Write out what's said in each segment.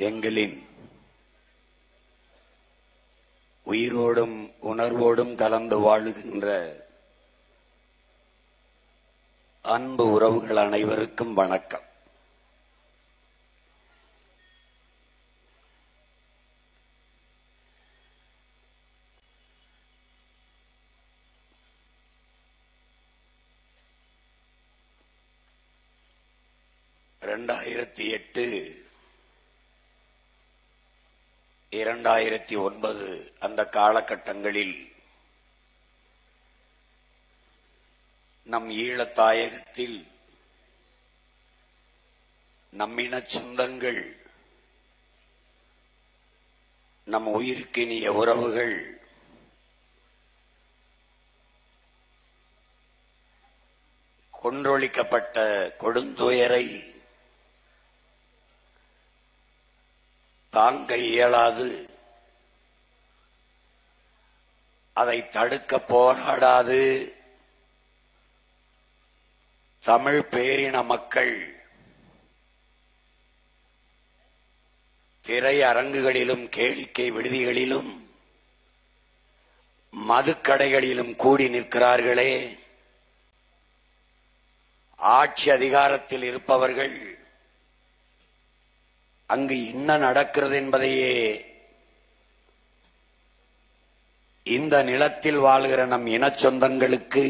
எங்களின் உயிரோடும் உணர்வோடும் கலந்து வாழுகின்ற அன்பு உறவுகள் அனைவருக்கும் வணக்கம். (2008, 2009) அந்த காலகட்டங்களில் நம் ஈழத்தாயகத்தில் நம்மின சொந்தங்கள், நம் உயிருக்கினிய உறவுகள் கொன்றொழிக்கப்பட்ட கொடுந்துயரை தாங்க இயலாது, அதை தடுக்க போராடாது தமிழ் பேரின மக்கள் திரையரங்குகளிலும் கேளிக்கை விடுதிகளிலும் மதுக்கடைகளிலும் கூடி நிற்கிறார்களே, ஆட்சி அதிகாரத்தில் இருப்பவர்கள் அங்கு என்ன நடக்கிறது என்பதையே இந்த நிலத்தில் வாழ்கிற நம் இன சொந்தங்களுக்கு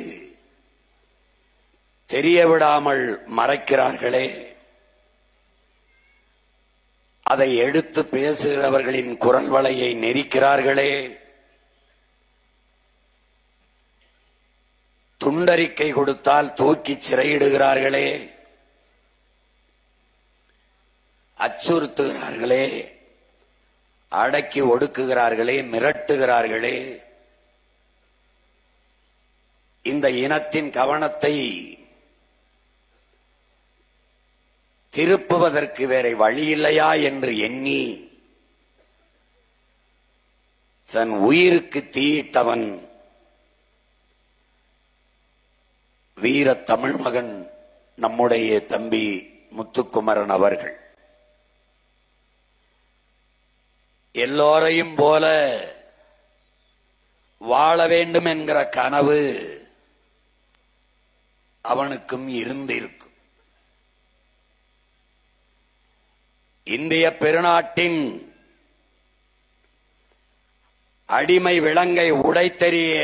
தெரியவிடாமல் மறைக்கிறார்களே, அதை எடுத்து பேசுகிறவர்களின் குரல் வளையை நெரிக்கிறார்களே, துண்டறிக்கை கொடுத்தால் தூக்கி சிறையிடுகிறார்களே, அச்சுறுத்துகிறார்களே, அடக்கி ஒடுக்குகிறார்களே, மிரட்டுகிறார்களே, இந்த இனத்தின் கவனத்தை திருப்புவதற்கு வேற வழியில்லையா என்று எண்ணி தன் உயிருக்கு தீயிட்டவன் வீர தமிழ் மகன் நம்முடைய தம்பி முத்துக்குமரன் அவர்கள். எல்லோரையும் போல வாழ வேண்டும் என்கிற கனவு அவனுக்கும் இருந்திருக்கும். இந்திய பெருநாட்டின் அடிமை விலங்கை உடைத்தெறிய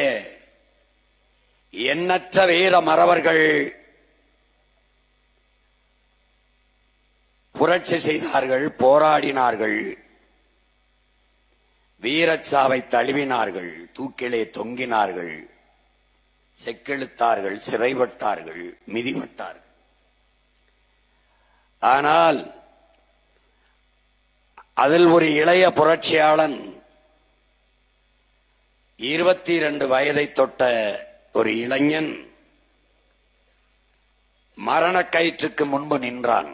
எண்ணற்ற வீர மறவர்கள் புரட்சி செய்தார்கள், போராடினார்கள், வீரச்சாவை தழுவினார்கள், தூக்கிலே தொங்கினார்கள், செக்கெழுத்தார்கள், சிறைப்பட்டார்கள், மிதிபட்டார்கள். ஆனால் அதில் ஒரு இளைய புரட்சியாளன், 22 வயதை தொட்ட ஒரு இளைஞன் மரணக்கயிற்றுக்கு முன்பு நின்றான்.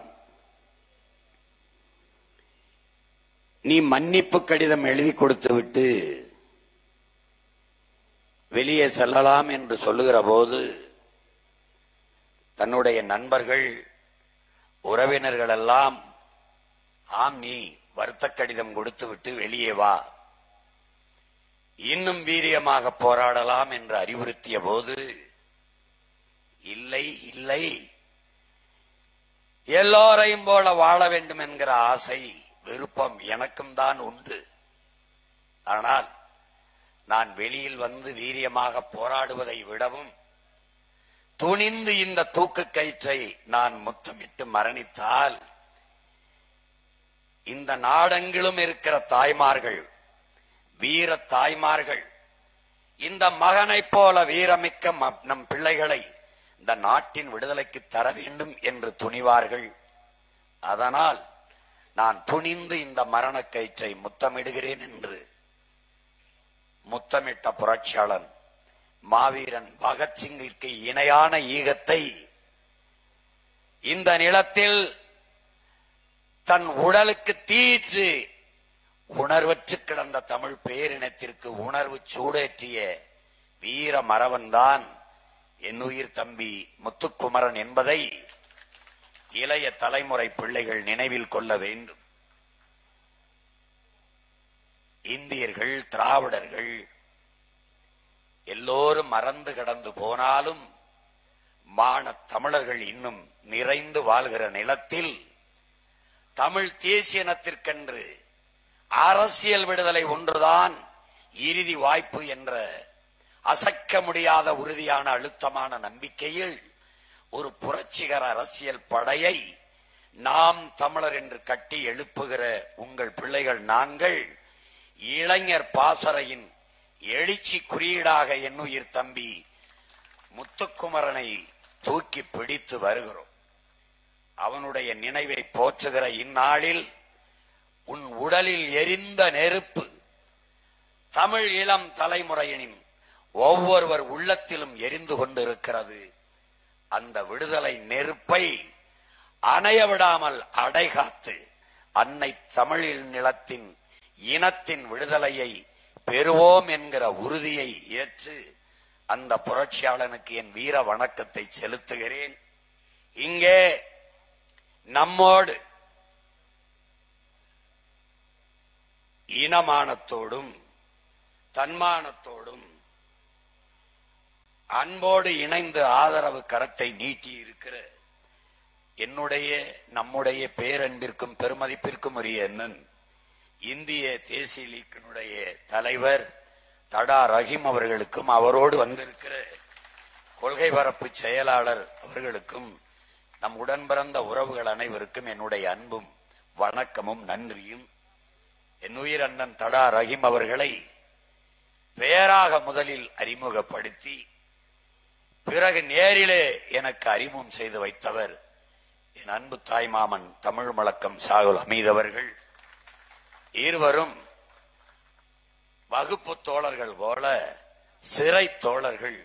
நீ மன்னிப்பு கடிதம் எழுதி கொடுத்து விட்டு வெளியே செல்லலாம் என்று சொல்லுகிற போது தன்னுடைய நண்பர்கள், உறவினர்கள் எல்லாம், ஆம், நீ வருத்த கடிதம் கொடுத்து விட்டு வெளியே வா, இன்னும் வீரியமாக போராடலாம் என்று அறிவுறுத்திய போது, இல்லை இல்லை, எல்லோரையும் போல வாழ வேண்டும் என்கிற ஆசை, விருப்பம் எனக்கும் தான் உண்டு. ஆனால் நான் வெளியில் வந்து வீரியமாக போராடுவதை விடவும் துணிந்து இந்த தூக்கு கயிற்றை நான் முத்தமிட்டு மரணித்தால் இந்த நாடெங்கிலும் இருக்கிற தாய்மார்கள், வீர தாய்மார்கள், இந்த மகனைப் போல வீரமிக்க நம் பிள்ளைகளை இந்த நாட்டின் விடுதலைக்கு தர வேண்டும் என்று துணிவார்கள். அதனால் நான் துணிந்து இந்த மரணக்கயிற்றை முத்தமிடுகிறேன் என்று முத்தமிட்ட புரட்சியாளன் மாவீரன் பகத்சிங்கிற்கு இணையான ஈகத்தை இந்த நிலத்தில் தன் உடலுக்கு தீற்று உணர்வற்று கிடந்த தமிழ் பேரினத்திற்கு உணர்வு சூடேற்றிய வீர மறவன்தான் என் உயிர் தம்பி முத்துக்குமரன் என்பதை இளைய தலைமுறை பிள்ளைகள் நினைவில் கொள்ள வேண்டும். இந்தியர்கள், திராவிடர்கள் எல்லோரும் மறந்து கடந்து போனாலும் மானத் தமிழர்கள் இன்னும் நிறைந்து வாழ்கிற நிலத்தில் தமிழ் தேசிய இனத்திற்கென்று அரசியல் விடுதலை ஒன்றுதான் இறுதி வாய்ப்பு என்ற அசைக்க முடியாத உறுதியான அழுத்தமான நம்பிக்கையில் ஒரு புரட்சிகர அரசியல் படையை நாம் தமிழர் என்று கட்டி எழுப்புகிற உங்கள் பிள்ளைகள் நாங்கள் இளைஞர் பாசறையின் எழுச்சி குறியீடாக என்னுயிர் தம்பி முத்துக்குமரனை தூக்கி பிடித்து வருகிறோம். அவனுடைய நினைவை போற்றுகிற இந்நாளில் உன் உடலில் எரிந்த நெருப்பு தமிழ் இளம் தலைமுறையினின் ஒவ்வொருவர் உள்ளத்திலும் எரிந்து கொண்டிருக்கிறது. அந்த விடுதலை நெருப்பை அணைய விடாமல் அடைகாத்து அன்னை தமிழில் நிலத்தின் இனத்தின் விடுதலையை பெறுவோம் என்கிற உறுதியை ஏற்று அந்த புரட்சியாளனுக்கு என் வீர வணக்கத்தை செலுத்துகிறேன். இங்கே நம்மோடு இனமானத்தோடும் தன்மானத்தோடும் அன்போடு இணைந்து ஆதரவு கரத்தை நீட்டி இருக்கிற என்னுடைய நம்முடைய பேரன்பிற்கும் பெருமதிப்பிற்கும் உரிய அண்ணன் இந்திய தேசிய லீக்கினுடைய தலைவர் தடா ரஹீம் அவர்களுக்கும் அவரோடு வந்திருக்கிற கொள்கை பரப்பு செயலாளர் அவர்களுக்கும் நம் உடன் பிறந்த உறவுகள் அனைவருக்கும் என்னுடைய அன்பும் வணக்கமும் நன்றியும். என் உயிர் அண்ணன் தடா ரஹீம் அவர்களை பெயராக முதலில் அறிமுகப்படுத்தி பிறகு நேரிலே எனக்கு அறிமுகம் செய்து வைத்தவர் என் அன்பு தாய்மாமன் தமிழ் மலக்கம் ஷாகுல் ஹமீத் அவர்கள். இருவரும் வகுப்பு தோழர்கள் போல சிறை தோழர்கள்,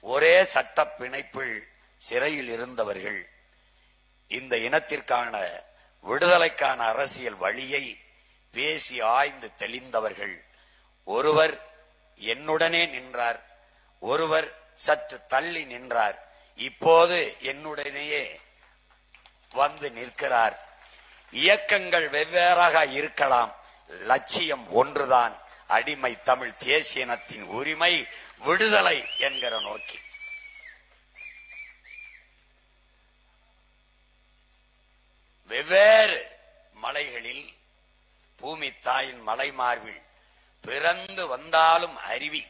ஒரே சட்ட பிணைப்பில் சிறையில் இருந்தவர்கள். இந்த இனத்திற்கான விடுதலைக்கான அரசியல் வழியை பேசி ஆய்ந்து தெளிந்தவர்கள். ஒருவர் என்னுடனே நின்றார், ஒருவர் சற்று தள்ளி நின்றார், இப்போது என்னுடனேயே வந்து நிற்கிறார். இயக்கங்கள் வெவ்வேறாக இருக்கலாம், லட்சியம் ஒன்றுதான், அடிமை தமிழ் தேசிய இனத்தின் உரிமை விடுதலை என்கிற நோக்கி. வெவ்வேறு மலைகளில் பூமி தாயின் மலை மார்பில் பிறந்து வந்தாலும் அருவி,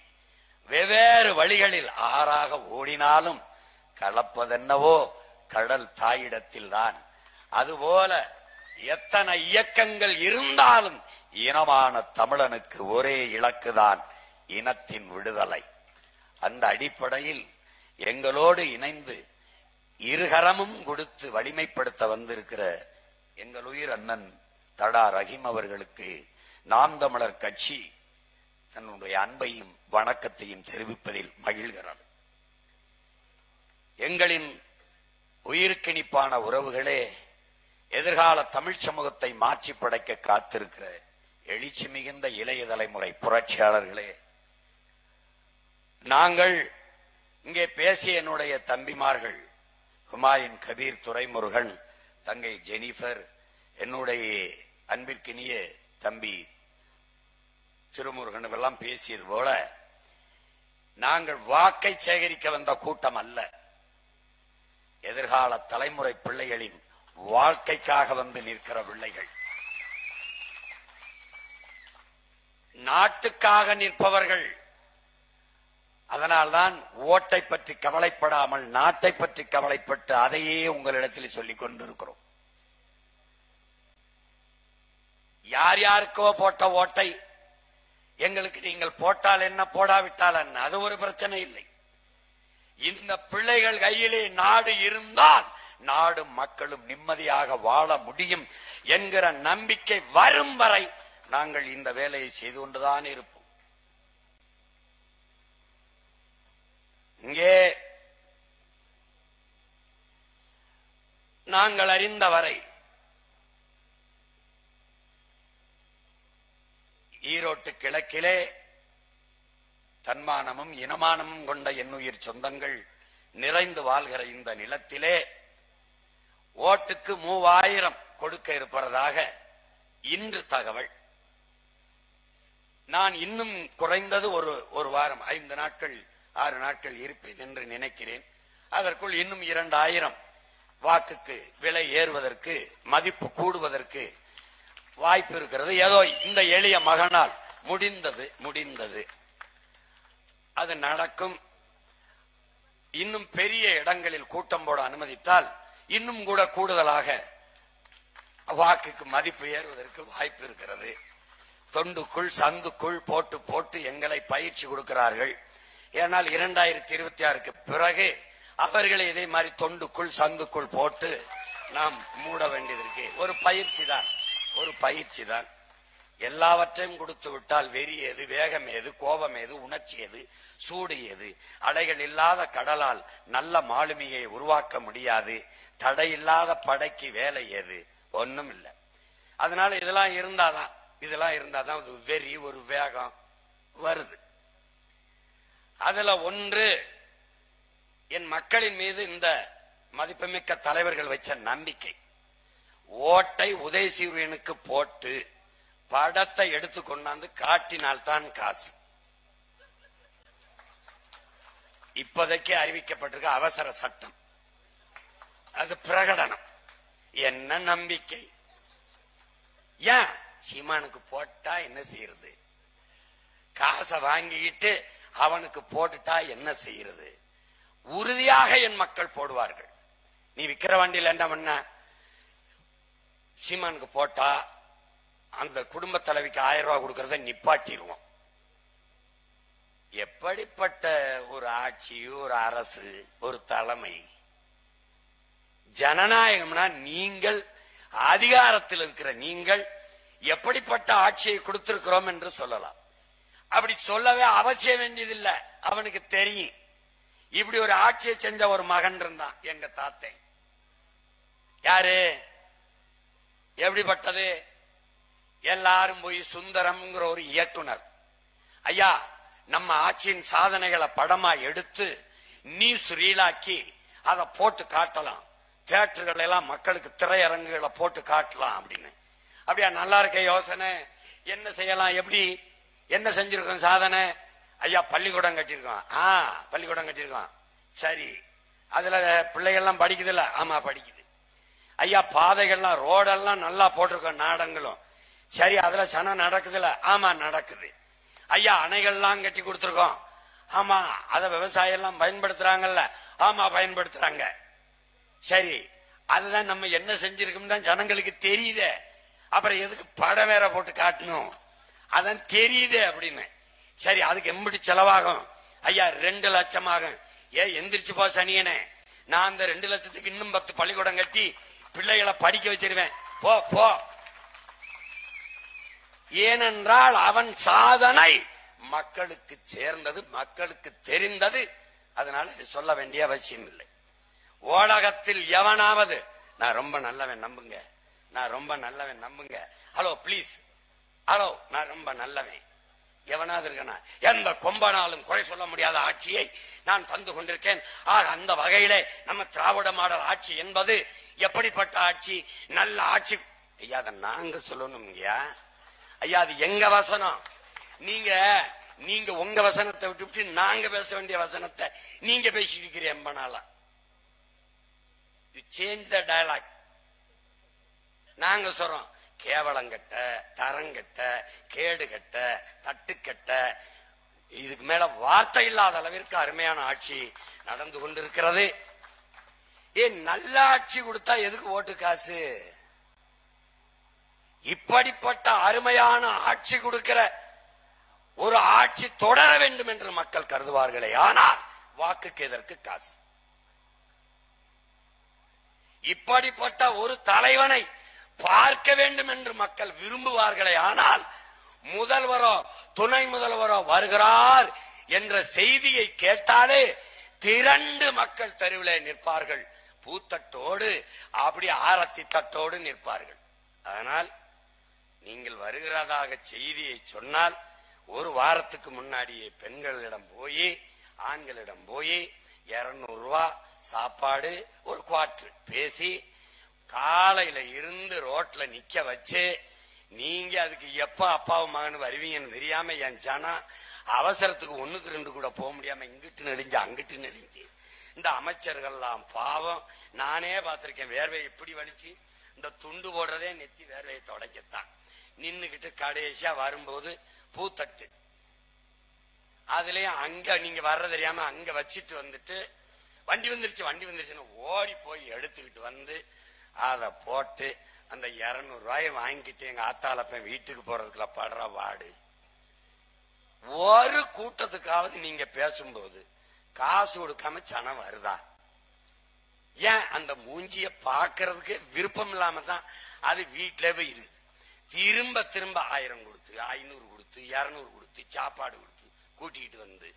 வெவ்வேறு வழிகளில் ஆறாக ஓடினாலும் கலப்பதென்னவோ கடல் தாயிடத்தில் தான். அதுபோல எத்தனை இயக்கங்கள் இருந்தாலும் இனமான தமிழனுக்கு ஒரே இலக்குதான், இனத்தின் விடுதலை. அந்த அடிப்படையில் எங்களோடு இணைந்து இருகரமும் கொடுத்து வலிமைப்படுத்த வந்திருக்கிற எங்கள் உயிர் அண்ணன் தடா ரஹீம் அவர்களுக்கு நாம் தமிழர் கட்சி தன்னுடைய அன்பையும் வணக்கத்தையும் தெரிவிப்பதில் மகிழ்கிறது. எங்களின் உயிருக்கிணிப்பான உறவுகளே, எதிர்கால தமிழ் சமூகத்தை மாற்றி படைக்க காத்திருக்கிற எழுச்சி மிகுந்த இளைய தலைமுறை புரட்சியாளர்களே, நாங்கள் இங்கே பேசிய என்னுடைய தம்பிமார்கள் ஹுமாயூன் கபீர், துரைமுருகன், தங்கை ஜெனிஃபர், என்னுடைய அன்பிற்கினிய தம்பி திருமுருகன் எல்லாம் பேசியது போல, நாங்கள் வாக்கை சேகரிக்க வந்த கூட்டம் அல்ல, எதிர்கால தலைமுறை பிள்ளைகளின் வாழ்க்கைக்காக வந்து நிற்கிற பிள்ளைகள், நாட்டுக்காக நிற்பவர்கள். அதனால்தான் ஓட்டை பற்றி கவலைப்படாமல் நாட்டை பற்றி கவலைப்பட்டு அதையே உங்களிடத்தில் சொல்லிக் கொண்டிருக்கிறோம். யார் யாருக்கோ போட்ட ஓட்டை எங்களுக்கு நீங்கள் போட்டால் என்ன போடாவிட்டால் என்ன, அது ஒரு பிரச்சனை இல்லை. இந்த பிள்ளைகள் கையிலே நாடு இருந்தால் நாடு மக்களும் நிம்மதியாக வாழ முடியும் என்கிற நம்பிக்கை வரும் வரை நாங்கள் இந்த வேலையை செய்து கொண்டுதான் இருப்போம். இங்கே நாங்கள் அறிந்தவரை ஈரோட்டு கிழக்கிலே தன்மானமும் இனமானமும் கொண்ட என்னுயிர் சொந்தங்கள் நிறைந்து வாழ்கிற இந்த நிலத்திலே ஓட்டுக்கு 3000 கொடுக்க இருப்பதாக இன்று தகவல். நான் இன்னும் குறைந்தது ஒரு வாரம் 5 நாட்கள் 6 நாட்கள் இருப்பேன் என்று நினைக்கிறேன். அதற்குள் இன்னும் 2000 வாக்குக்கு விலை ஏறுவதற்கு, மதிப்பு கூடுவதற்கு வாய்ப்பு இருக்கிறது. ஏதோ இந்த எளிய மகனால் முடிந்தது அது நடக்கும். இன்னும் பெரிய இடங்களில் கூட்டம் போட அனுமதித்தால் இன்னும் கூட கூடுதலாக வாக்குக்கு மதிப்பு ஏறுவதற்கு வாய்ப்பு இருக்கிறது. தொண்டுக்குள் சந்துக்குள் போட்டு எங்களை பயிற்சி கொடுக்கிறார்கள். ஏனால் 2026க்கு பிறகு அவர்களை இதே மாதிரி தொண்டுக்குள் சந்துக்குள் போட்டு நாம் மூட வேண்டியதற்கு ஒரு பயிற்சி தான். எல்லாவற்றையும் கொடுத்து விட்டால் வெறி ஏது, வேகம் ஏது, கோபம் ஏது, உணர்ச்சி ஏது, சூடு ஏது? அலைகள் இல்லாத கடலால் நல்ல மாலுமியை உருவாக்க முடியாது. தடையில்லாத படைக்கு வேலை ஏது? ஒண்ணும் இல்லை. அதனால இதெல்லாம் இருந்தாதான் ஒரு வெறி, ஒரு வேகம் வருது. அதுல ஒன்று, என் மக்களின் மீது இந்த மதிப்புமிக்க தலைவர்கள் வச்ச நம்பிக்கை. ஓட்டை உதயசூரியனுக்கு போட்டு படத்தை எடுத்து கொண்டாந்து காட்டினால்தான் காசு. இப்போதைக்கு அறிவிக்கப்பட்டிருக்க அவசர சட்டம், அது பிரகடனம். என்ன நம்பிக்கை? ஏன் சீமானுக்கு போட்டா என்ன செய்யறது? காசை வாங்கிட்டு அவனுக்கு போட்டுட்டா என்ன செய்யறது? உறுதியாக என் மக்கள் போடுவார்கள். நீ விக்கிற வண்டியில் என்ன பண்ண? சீமானுக்கு போட்டா அந்த குடும்ப தலைவிக்கு 1000 ரூபாய் கொடுக்கறத நிப்பாட்டிடுவோம். எப்படிப்பட்ட ஒரு ஆட்சி, ஒரு அரசு, ஒரு தலைமை? ஜனநாயகம்னா நீங்கள் அதிகாரத்தில் இருக்கிற நீங்கள் எப்படிப்பட்ட ஆட்சியை கொடுத்திருக்கிறோம் என்று சொல்லலாம். அப்படி சொல்லவே அவசியம் வேண்டியதில்லை. அவனுக்கு தெரியும். இப்படி ஒரு ஆட்சியை செஞ்ச ஒரு மகன் இருந்தான் எங்க தாத்தே. யாரு? எப்படிப்பட்டது? எல்லாரும் போய் சுந்தரம்ங்கிற ஒரு இயக்குனர், ஐயா நம்ம ஆட்சியின் சாதனைகளை படமா எடுத்து நியூஸ் ரீலாக்கி அதை போட்டு காட்டலாம், தியேட்டர்கள் எல்லாம் மக்களுக்கு திரையரங்குகளை போட்டு காட்டலாம் அப்படின்னு. அப்படியா? நல்லா இருக்க யோசனை. என்ன செய்யலாம்? எப்படி என்ன செஞ்சிருக்கோம் சாதனை? ஐயா பள்ளிக்கூடம் கட்டியிருக்கோம். பள்ளிக்கூடம் கட்டியிருக்கோம். சரி, அதுல பிள்ளைகள்லாம் படிக்குதுல்ல? ஆமா படிக்குது. ஐயா பாதைகள்லாம் ரோடெல்லாம் நல்லா போட்டிருக்கோம், நாடங்களும். சரி, அதுல சனம் நடக்குதுல்ல? ஆமா நடக்குது. ஐயா அணைகள்லாம் கட்டி கொடுத்துருக்கோம். ஆமா, அத விவசாயம் எல்லாம் பயன்படுத்துறாங்கல்ல? ஆமா பயன்படுத்துறாங்க. சரி, அதுதான் நம்ம என்ன செஞ்சிருக்கோம் தான் ஜனங்களுக்கு தெரியுது. அப்புறம் எதுக்கு படம் வேற போட்டு காட்டணும்? அதான் தெரியுது அப்படின்னு. சரி, அதுக்கு எம்பிடி செலவாகும்? ஐயா 2 லட்சம் ஆகும். எந்திரிச்சு போ சனியனே, நான் அந்த 2 லட்சத்துக்கு இன்னும் 10 பள்ளிக்கூடம் கட்டி பிள்ளைகளை படிக்க வச்சிருவேன். போ போ. ஏனென்றால் அவன் சாதனை மக்களுக்கு சேர்ந்தது, மக்களுக்கு தெரிந்தது. அதனால சொல்ல வேண்டிய அவசியம் இல்லை. உலகத்தில் எவனாவது நான் ரொம்ப நல்லவன் நம்புங்க, நான் ரொம்ப நல்லவன் நம்புங்க, ஹலோ பிளீஸ், ஹலோ நான் ரொம்ப நல்லவன், எவனாவது இருக்கனா? எந்த கொம்பனாலும் குறை சொல்ல முடியாத ஆட்சியை நான் தந்து கொண்டிருக்கேன். அந்த வகையிலே நம்ம திராவிட மாடல் ஆட்சி என்பது எப்படிப்பட்ட ஆட்சி? நல்ல ஆட்சி. ஐயா அதை நாங்க சொல்லணும் ஐயா, அது எங்க வசனம். நீங்க உங்க வசனத்தை விட்டு நாங்க பேச வேண்டிய வசனத்தை நீங்க பேசிட்டு இருக்கிறீங்க. எம்பனாலா யூ சேஞ்ச் த டயலாக். நாங்க சொல்றோம் கேவலங்கட்ட, தரங்கட்ட, கேடுகட்ட, தட்டுக்கட்ட, இதுக்கு மேல வார்த்தை இல்லாத அளவிற்கு அருமையான ஆட்சி நடந்து கொண்டிருக்கிறது. நல்ல ஆட்சி கொடுத்தா எதுக்கு ஓட்டு காசு? இப்படிப்பட்ட அருமையான ஆட்சி கொடுக்கிற ஒரு ஆட்சி தொடர வேண்டும் என்று மக்கள் கருதுவார்களே, ஆனால் வாக்குக்கு எதற்கு காசு? இப்படிப்பட்ட ஒரு தலைவனை பார்க்க வேண்டும் என்று மக்கள் விரும்புவார்களே, ஆனால் முதல்வரோ துணை முதல்வரோ வருகிறார் என்ற செய்தியை கேட்டாலே திரண்டு மக்கள் தெருவிலே நிற்பார்கள். பூத்தட்டோடு, அப்படி ஆரத்தி தட்டோடு நிற்பார்கள். அதனால் நீங்கள் வருகிறதாக செய்தியை சொன்னால் ஒரு வாரத்துக்கு முன்னாடியே பெண்களிடம் போய் ஆண்களிடம் போய் 200 ரூபாய் சாப்பாடு, ஒரு குவார்டர் பேசி காலையில இருந்து ரோட்ல நிக்க வச்சு நீங்க அதுக்கு எப்ப அப்பாவும் மகன் வருவீங்கன்னு தெரியாம என் ஜனா அவசரத்துக்கு 1க்கு 2 கூட போக முடியாம இங்கிட்டு நெடுஞ்சு அங்கிட்டு நெடுஞ்சு. இந்த அமைச்சர்கள்லாம் பாவம், நானே பார்த்திருக்கேன். வேர்வை இப்படி வலிச்சு இந்த துண்டு போடுறதே நெத்தி வேர்வையை தொடக்கத்தான். நின்னுகிட்டு கடைசியா வரும்போது பூத்தட்டு அதுலயும் அங்க நீங்க வர்ற தெரியாம அங்க வச்சிட்டு வந்துட்டு வண்டி வந்துருச்சுன்னு ஓடி போய் எடுத்துக்கிட்டு வந்து அதை போட்டு அந்த 200 ரூபாயை வாங்கிட்டு எங்க ஆத்தாளப்ப வீட்டுக்கு போறதுக்குள்ள படுற வாடு. ஒரு கூட்டத்துக்காவது நீங்க பேசும்போது காசு கொடுக்காம சனம் வருதா? ஏன் அந்த மூஞ்சிய பாக்குறதுக்கு விருப்பம் இல்லாம தான் அது வீட்டிலே போய் இருக்குது. திரும்ப திரும்ப 1000 கொடுத்து 500 கொடுத்து 200 கொடுத்து சாப்பாடு கொடுத்து கூட்டிட்டு வந்து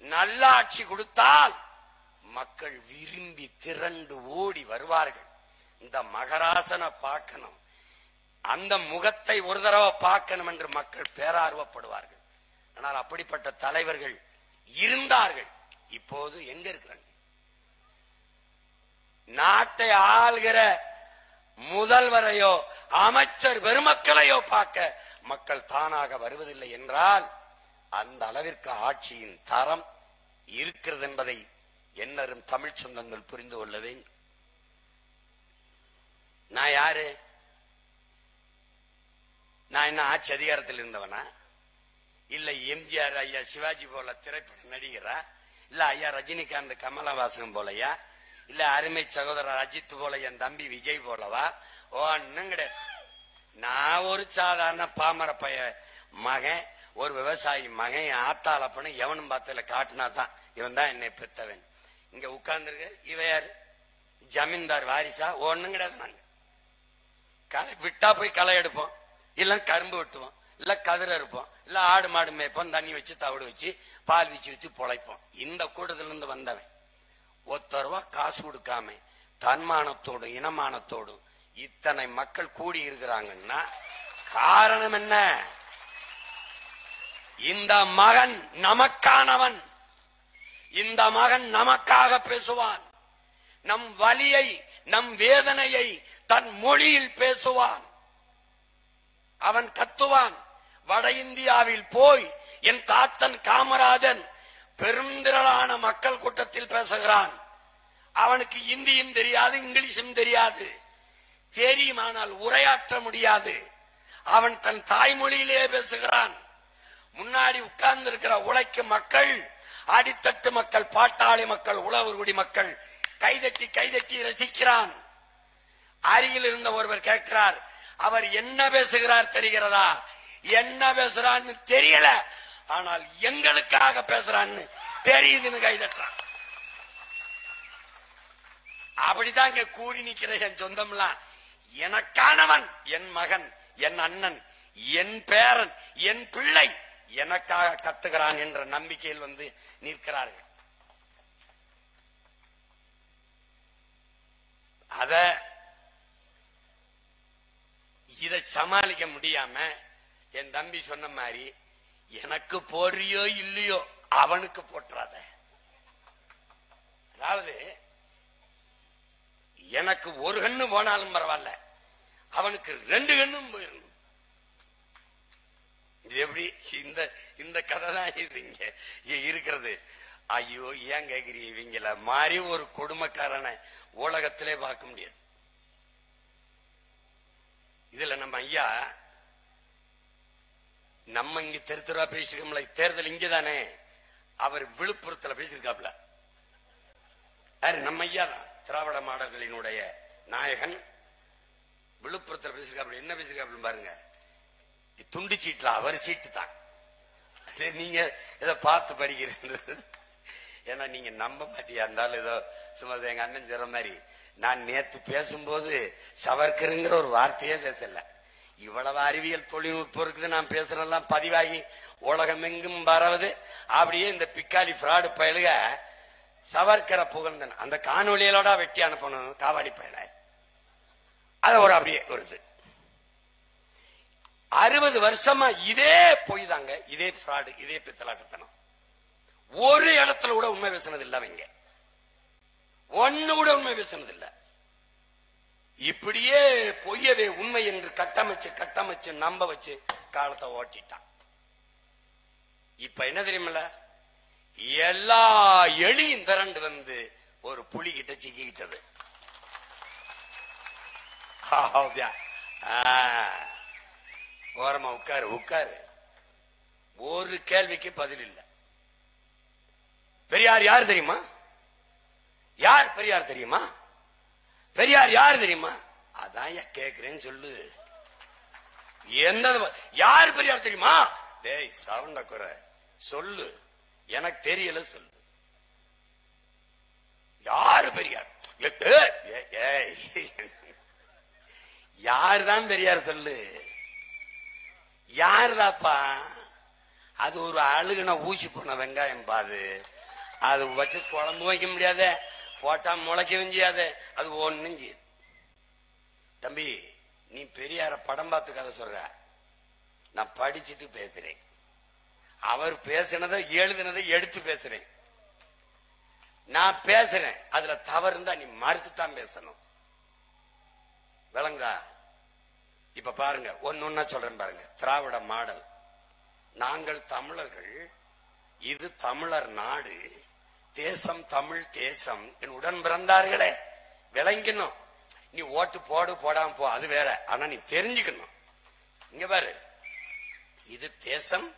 நல்லாட்சி கொடுத்தால் மக்கள் விரும்பி திரண்டு ஓடி வருவார்கள். இந்த மகராசனை பார்க்கணும், அந்த முகத்தை ஒரு தடவை பார்க்கணும் என்று மக்கள் பேரார்வப்படுவார்கள். ஆனால் அப்படிப்பட்ட தலைவர்கள் இருந்தார்கள். இப்போது எங்க இருக்கிறாங்க? நாட்டை ஆள்கிற முதல்வரையோ அமைச்சர் பெருமக்களையோ பார்க்க மக்கள் தானாக வருவதில்லை என்றால் அந்த அளவிற்கு ஆட்சியின் தரம் இருக்கிறது என்பதை என்னரும் தமிழ் சொந்தங்கள் புரிந்து கொள்ள வேண்டும். நான் யாரு? நான் என்ன ஆட்சி அதிகாரத்தில் இருந்தவனா? இல்ல எம்ஜிஆர் ஐயா சிவாஜி போல திரைப்பட நடிகரா? இல்ல ஐயா ரஜினிகாந்த் கமலஹாசன் போலயா? இல்ல அருமை சகோதரர் அஜித் போல என் தம்பி விஜய் போலவா? ஒன்னும் கிடையாது. நான் ஒரு சாதாரண பாமர பைய மகன், ஒரு விவசாயி மகன். ஆத்தாளப்பன்னு எவனும் பார்த்தல காட்டினா தான் இவன் தான் என்னை பெத்தவன். இங்க உட்கார்ந்துருக்க இவ யாரு? ஜமீன்தார் வாரிசா? ஒன்னும் கிடையாது. நாங்க களை விட்டா போய் களை எடுப்போம், இல்ல கரும்பு வெட்டுவோம், இல்ல கதிர இருப்போம், இல்ல ஆடு மாடு மேய்ப்போம், தண்ணி வச்சு தவிடு வச்சு பால் வச்சு வச்சு பொழைப்போம். இந்த கூட்டத்துல இருந்து வந்தவன் 1 ரூபா காசு கொடுக்காம தன்மானத்தோடு இனமானத்தோடு இத்தனை மக்கள் கூடி இருக்கிறாங்கன்னா காரணம் என்ன? இந்த மகன் நமக்கானவன். இந்த மகன் நமக்காக பேசுவான். நம் வலியை நம் வேதனையை தன் மொழியில் பேசுவான். அவன் கத்துவான். வட இந்தியாவில் போய் என் தாத்தன் காமராஜன் பெருந்திரளான மக்கள் கூட்டத்தில் பேசுகிறான். அவனுக்கு இந்தியும் தெரியாது, இங்கிலீஷும் தெரியாது. தெரியுமானால் உரையாற்ற முடியாது. அவன் தன் தாய்மொழியிலே பேசுகிறான். முன்னாடி உட்கார்ந்து இருக்கிற உழைக்கும் மக்கள், அடித்தட்டு மக்கள், பாட்டாளி மக்கள், உழவர்குடி மக்கள் கைதட்டி கைதட்டி ரசிக்கிறான். அருகில் இருந்த ஒருவர் கேட்கிறார், அவர் என்ன பேசுகிறார் தெரிகிறதா? என்ன பேசுறான்னு தெரியல, ஆனால் எங்களுக்காக பேசுறான்னு தெரியுதுன்னு கைதட்டான். அப்படிதான் இங்க கூறி நிக்கிற என் சொந்தம்லாம் எனக்கானவன், என் மகன், என் அண்ணன், என் பேரன், என் பிள்ளை எனக்காக கத்துகிறான் என்ற நம்பிக்கையில் வந்து நிற்கிறார்கள். இதை சமாளிக்க முடியாம என் தம்பி சொன்ன மாதிரி எனக்கு போறியோ இல்லையோ அவனுக்கு போட்டுறாத. அதாவது எனக்கு ஒரு கண்ணு போனாலும் பரவாயில்ல, அவனுக்கு 2 கண்ணும் போயிடணும். இது எப்படி? இந்த கதை தான் இது இங்க இருக்கிறது. ஐயோ ஏன் கேக்குறீ? இவங்கள மாதிரி ஒரு கொடுமைக்காரனை உலகத்திலே பார்க்க முடியாது. இதுல நம்ம ஐயா நம்ம இங்க தெருத்துறா பேசிருக்கோம்ல, தேர்தல் இங்கதானே, அவர் விழுப்புரத்துல பேசியிருக்காப்ல. நம்ம ஐயா தான் திராவிட மாடல்களினுடைய நாயகன். விழுப்புரத்தில் பேசியிருக்காப்ல. என்ன பேசியிருக்காப்ல பாருங்க. துண்டு சீட்ல அவர் சீட்டு தான். நீங்க இதை பார்த்து படிக்கிறது. ஏன்னா நீங்க நம்ப மாட்டியா இருந்தாலும் ஏதோ சும்மா எங்க அண்ணன் சொல்ற மாதிரி நான் நேத்து பேசும்போது சவர்கருங்கிற ஒரு வார்த்தையே பேசல. இவ்வளவு அறிவியல் தொழில்நுட்பம் இருக்குது, நான் பேசுறதெல்லாம் பதிவாகி உலகம் எங்கும் பரவுது. அப்படியே இந்த பிக்காலி ஃப்ராடு பயலுக சவர்கரை புகழ்ந்தன் அந்த காணொலியோட வெட்டி அனுப்பணும் காவாடி பயல. அத ஒரு அப்படியே வருது. 60 வருஷமா இதே பொய் தாங்க, இதே ஃப்ராடு, இதே பித்தலாட்டத்தனம். ஒரு இடத்துல கூட உண்மை பேசுனது இல்ல. அவங்க ஒண்ணு கூட உண்மை பேசுனது இல்ல. இப்படியே பொய்யவே உண்மை என்று கட்டமைச்சு நம்ப வச்சு காலத்தை ஓட்டிட்டான். இப்ப என்ன தெரியுமில்ல, எல்லா எலியும் திரண்டு வந்து ஒரு புலி கிட்ட சிக்கிக்கிட்டது. ஓரமா உட்காரு. ஒரு கேள்விக்கு பதில் இல்ல. பெரியார் யார் தெரியுமா? பெரியார் தெரியுமா? பெரியார் யார் தெரியுமா? அதான் கேக்குறேன்னு சொல்லு. எந்த யார் பெரியார் தெரியுமா? டேய் சவுண்ட குறை சொல்லு, எனக்கு தெரியல சொல்லு. யாரு பெரியார்? யாருதான் பெரியார் சொல்லு. யாருதாப்பா? அது ஒரு அழுகுன ஊசி போன வெங்காயம் பாது. அது வச்சு குழம்பு வைக்க முடியாத, போட்டா முளைக்க முடியாது, அது ஒண்ணும் செய்யுது. தம்பி, நீ பெரியார படம் பார்த்து கதை சொல்ற, நான் படிச்சுட்டு பேசுறேன். அவர் பேசினதை எழுதினதை எடுத்து பேசுறேன். நான் பேசுறேன், அதுல தவறு இருந்தா நீ மறுத்துத்தான் பேசணும். விளங்கா? இப்ப பாருங்க, ஒன்னொன்னா சொல்றேன் பாருங்க. திராவிட மாடல். நாங்கள் தமிழர்கள், இது தமிழர் நாடு, தேசம் தமிழ் தேசம், என் உடன் பிறந்தார்களே விளங்கணும். நீ ஓட்டு போடு போடாம போ, அது வேற. ஆனா நீ தெரிஞ்சுக்கணும். இங்க பாரு, இது தேசம்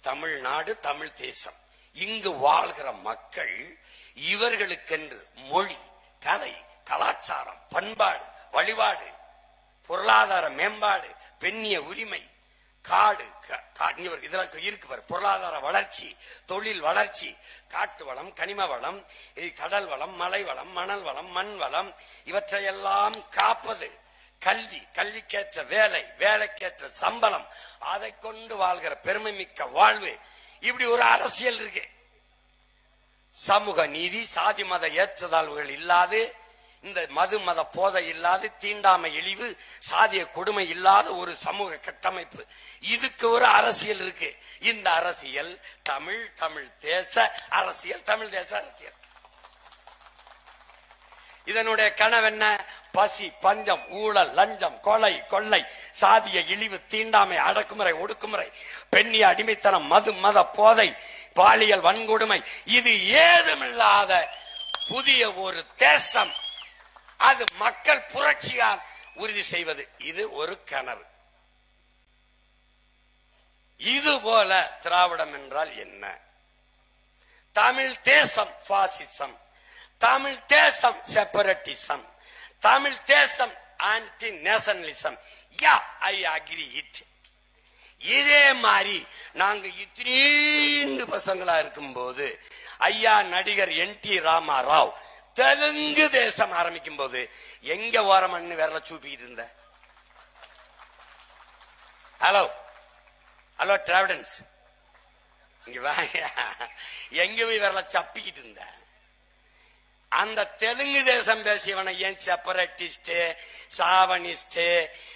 தமிழ்நாடு, தமிழ் தேசம். இங்கு வாழ்கிற மக்கள் இவர்களுக்கென்று மொழி, கலை, கலாச்சாரம், பண்பாடு, வழிபாடு, பொருளாதார மேம்பாடு, பெண்ணிய உரிமை, காடு, இதெல்லாம் இருக்கு பாரு. பொருளாதார வளர்ச்சி, தொழில் வளர்ச்சி, காட்டு வளம், கனிம வளம், கடல் வளம், மலை வளம், மணல் வளம், மண் வளம், இவற்றையெல்லாம் காப்பது. கல்வி, கல்விக்கேற்ற வேலை, வேலைக்கேற்ற சம்பளம், அதை கொண்டு வாழ்கிற பெருமை மிக்க வாழ்வு. இப்படி ஒரு அரசியல் இருக்கு. சமூக நீதி, சாதி மத ஏற்றத்தாழ்வுகள் இல்லாது, இந்த மது மத போதை இல்லாது, தீண்டாமை இழிவு, சாதிய கொடுமை இல்லாத ஒரு சமூக கட்டமைப்பு. இதுக்கு ஒரு அரசியல் இருக்கு. இந்த அரசியல் தமிழ் தேச அரசியல், தமிழ் தேச அரசியல். இதனுடைய கனவு என்ன? பசி, பஞ்சம், ஊழல், லஞ்சம், கொலை, கொள்ளை, சாதிய இழிவு, தீண்டாமை, அடக்குமுறை, ஒடுக்குமுறை, பெண்ணிய அடிமைத்தனம், மது மத போதை, பாலியல் வன்கொடுமை, இது ஏதுமில்லாத புதிய ஒரு தேசம். அது மக்கள் புரட்சியால் உறுதி செய்வது. இது ஒரு கனவு. இது போல திராவிடம் என்றால் என்ன? தமிழ் தேசம் பாசிசம், தமிழ் தேசம் செப்பரேட்டிசம், தமிழ் தேசம் anti nationalism. Yeah, I agree it. இதே மாதிரி நாங்க இத்தனை பசங்களா இருக்கும் போது ஐயா நடிகர் NT ராமாராவ் தெலுங்கு தேசம் ஆரம்பிக்கும் போது எங்க ஓரமண்ணு விரல சூப்பிக்கிட்டு இருந்த? ஹலோ ஹலோ டிராவிடன்ஸ், இங்க எங்க போய் விரல சப்பிக்கிட்டு இருந்த? அந்த தெலுங்கு தேசம் பேசியவனை ஏன் செப்பரேட்டிஸ்ட், சாவனிஸ்ட்,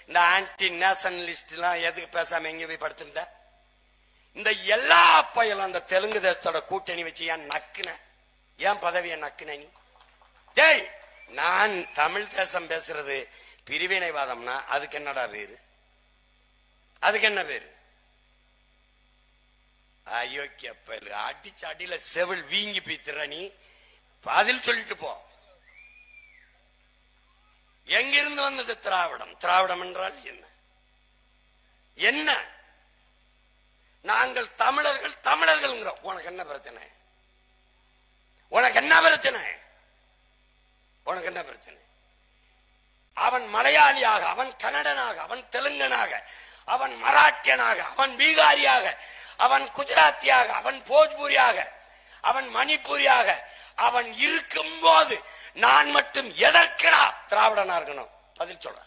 இந்த ஆன்டி நேஷனலிஸ்ட் எல்லாம் எதுக்கு பேசாம எங்க போய் படுத்திருந்த? இந்த எல்லா பயலும் அந்த தெலுங்கு தேசத்தோட கூட்டணி வச்சு ஏன் நக்குன? ஏன் பதவியை நக்குன நீ? டேய், நான் தமிழ் தேசம் பேசுறது பிரிவினைவாதம்னா அதுக்கு என்னடா பேரு? அதுக்கு என்ன பேரு? அயோக்கிய பயலு, அடிச்சு அடியில செவில் வீங்கி பீத்துற. நீ பதில் சொல்லிட்டு போ. எங்கிருந்து வந்தது திராவிடம்? திராவிடம் என்றால் என்ன? என்ன? நாங்கள் தமிழர்கள், தமிழர்கள். உனக்கு என்ன பிரச்சனை? உனக்கு என்ன பிரச்சனை? உனக்கு என்ன பிரச்சனை? அவன் மலையாளியாக, அவன் கன்னடனாக, அவன் தெலுங்கனாக, அவன் மராட்டியனாக, அவன் பீகாரியாக, அவன் குஜராத்தியாக, அவன் போஜ்பூரியாக, அவன் மணிப்பூரியாக அவன் இருக்கும் போது நான் மட்டும் எதற்கடா திராவிடனா இருக்கணும்? பதில் சொல்ற.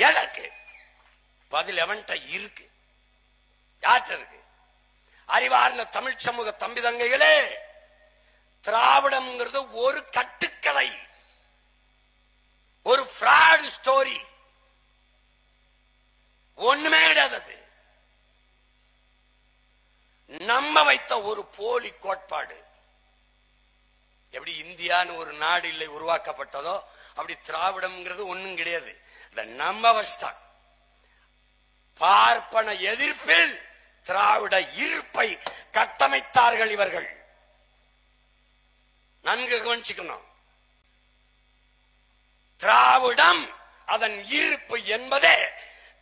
எதற்கு? பதில் எவன்கிட்ட இருக்கு? யார்கிட்ட இருக்கு? அறிவார்ந்த தமிழ் சமூக தம்பி தங்கைகளே, திராவிடம்ங்கிறது ஒரு கட்டுக்கதை, ஒரு ஃப்ராட் ஸ்டோரி. ஒண்ணுமே கிடையாது. நம்ப வைத்த ஒரு போலி கோட்பாடு. எப்படி இந்தியான்னு ஒரு நாடு இல்லை உருவாக்கப்பட்டதோ அப்படி திராவிடம்ங்கிறது ஒண்ணும் கிடையாது. நம்ம வஷ்டம் பார்ப்பன எதிர்ப்பில் திராவிட இருப்பை கட்டமைத்தார்கள் இவர்கள். நன்கு கவனிச்சுக்கணும். திராவிடம் அதன் இருப்பு என்பதே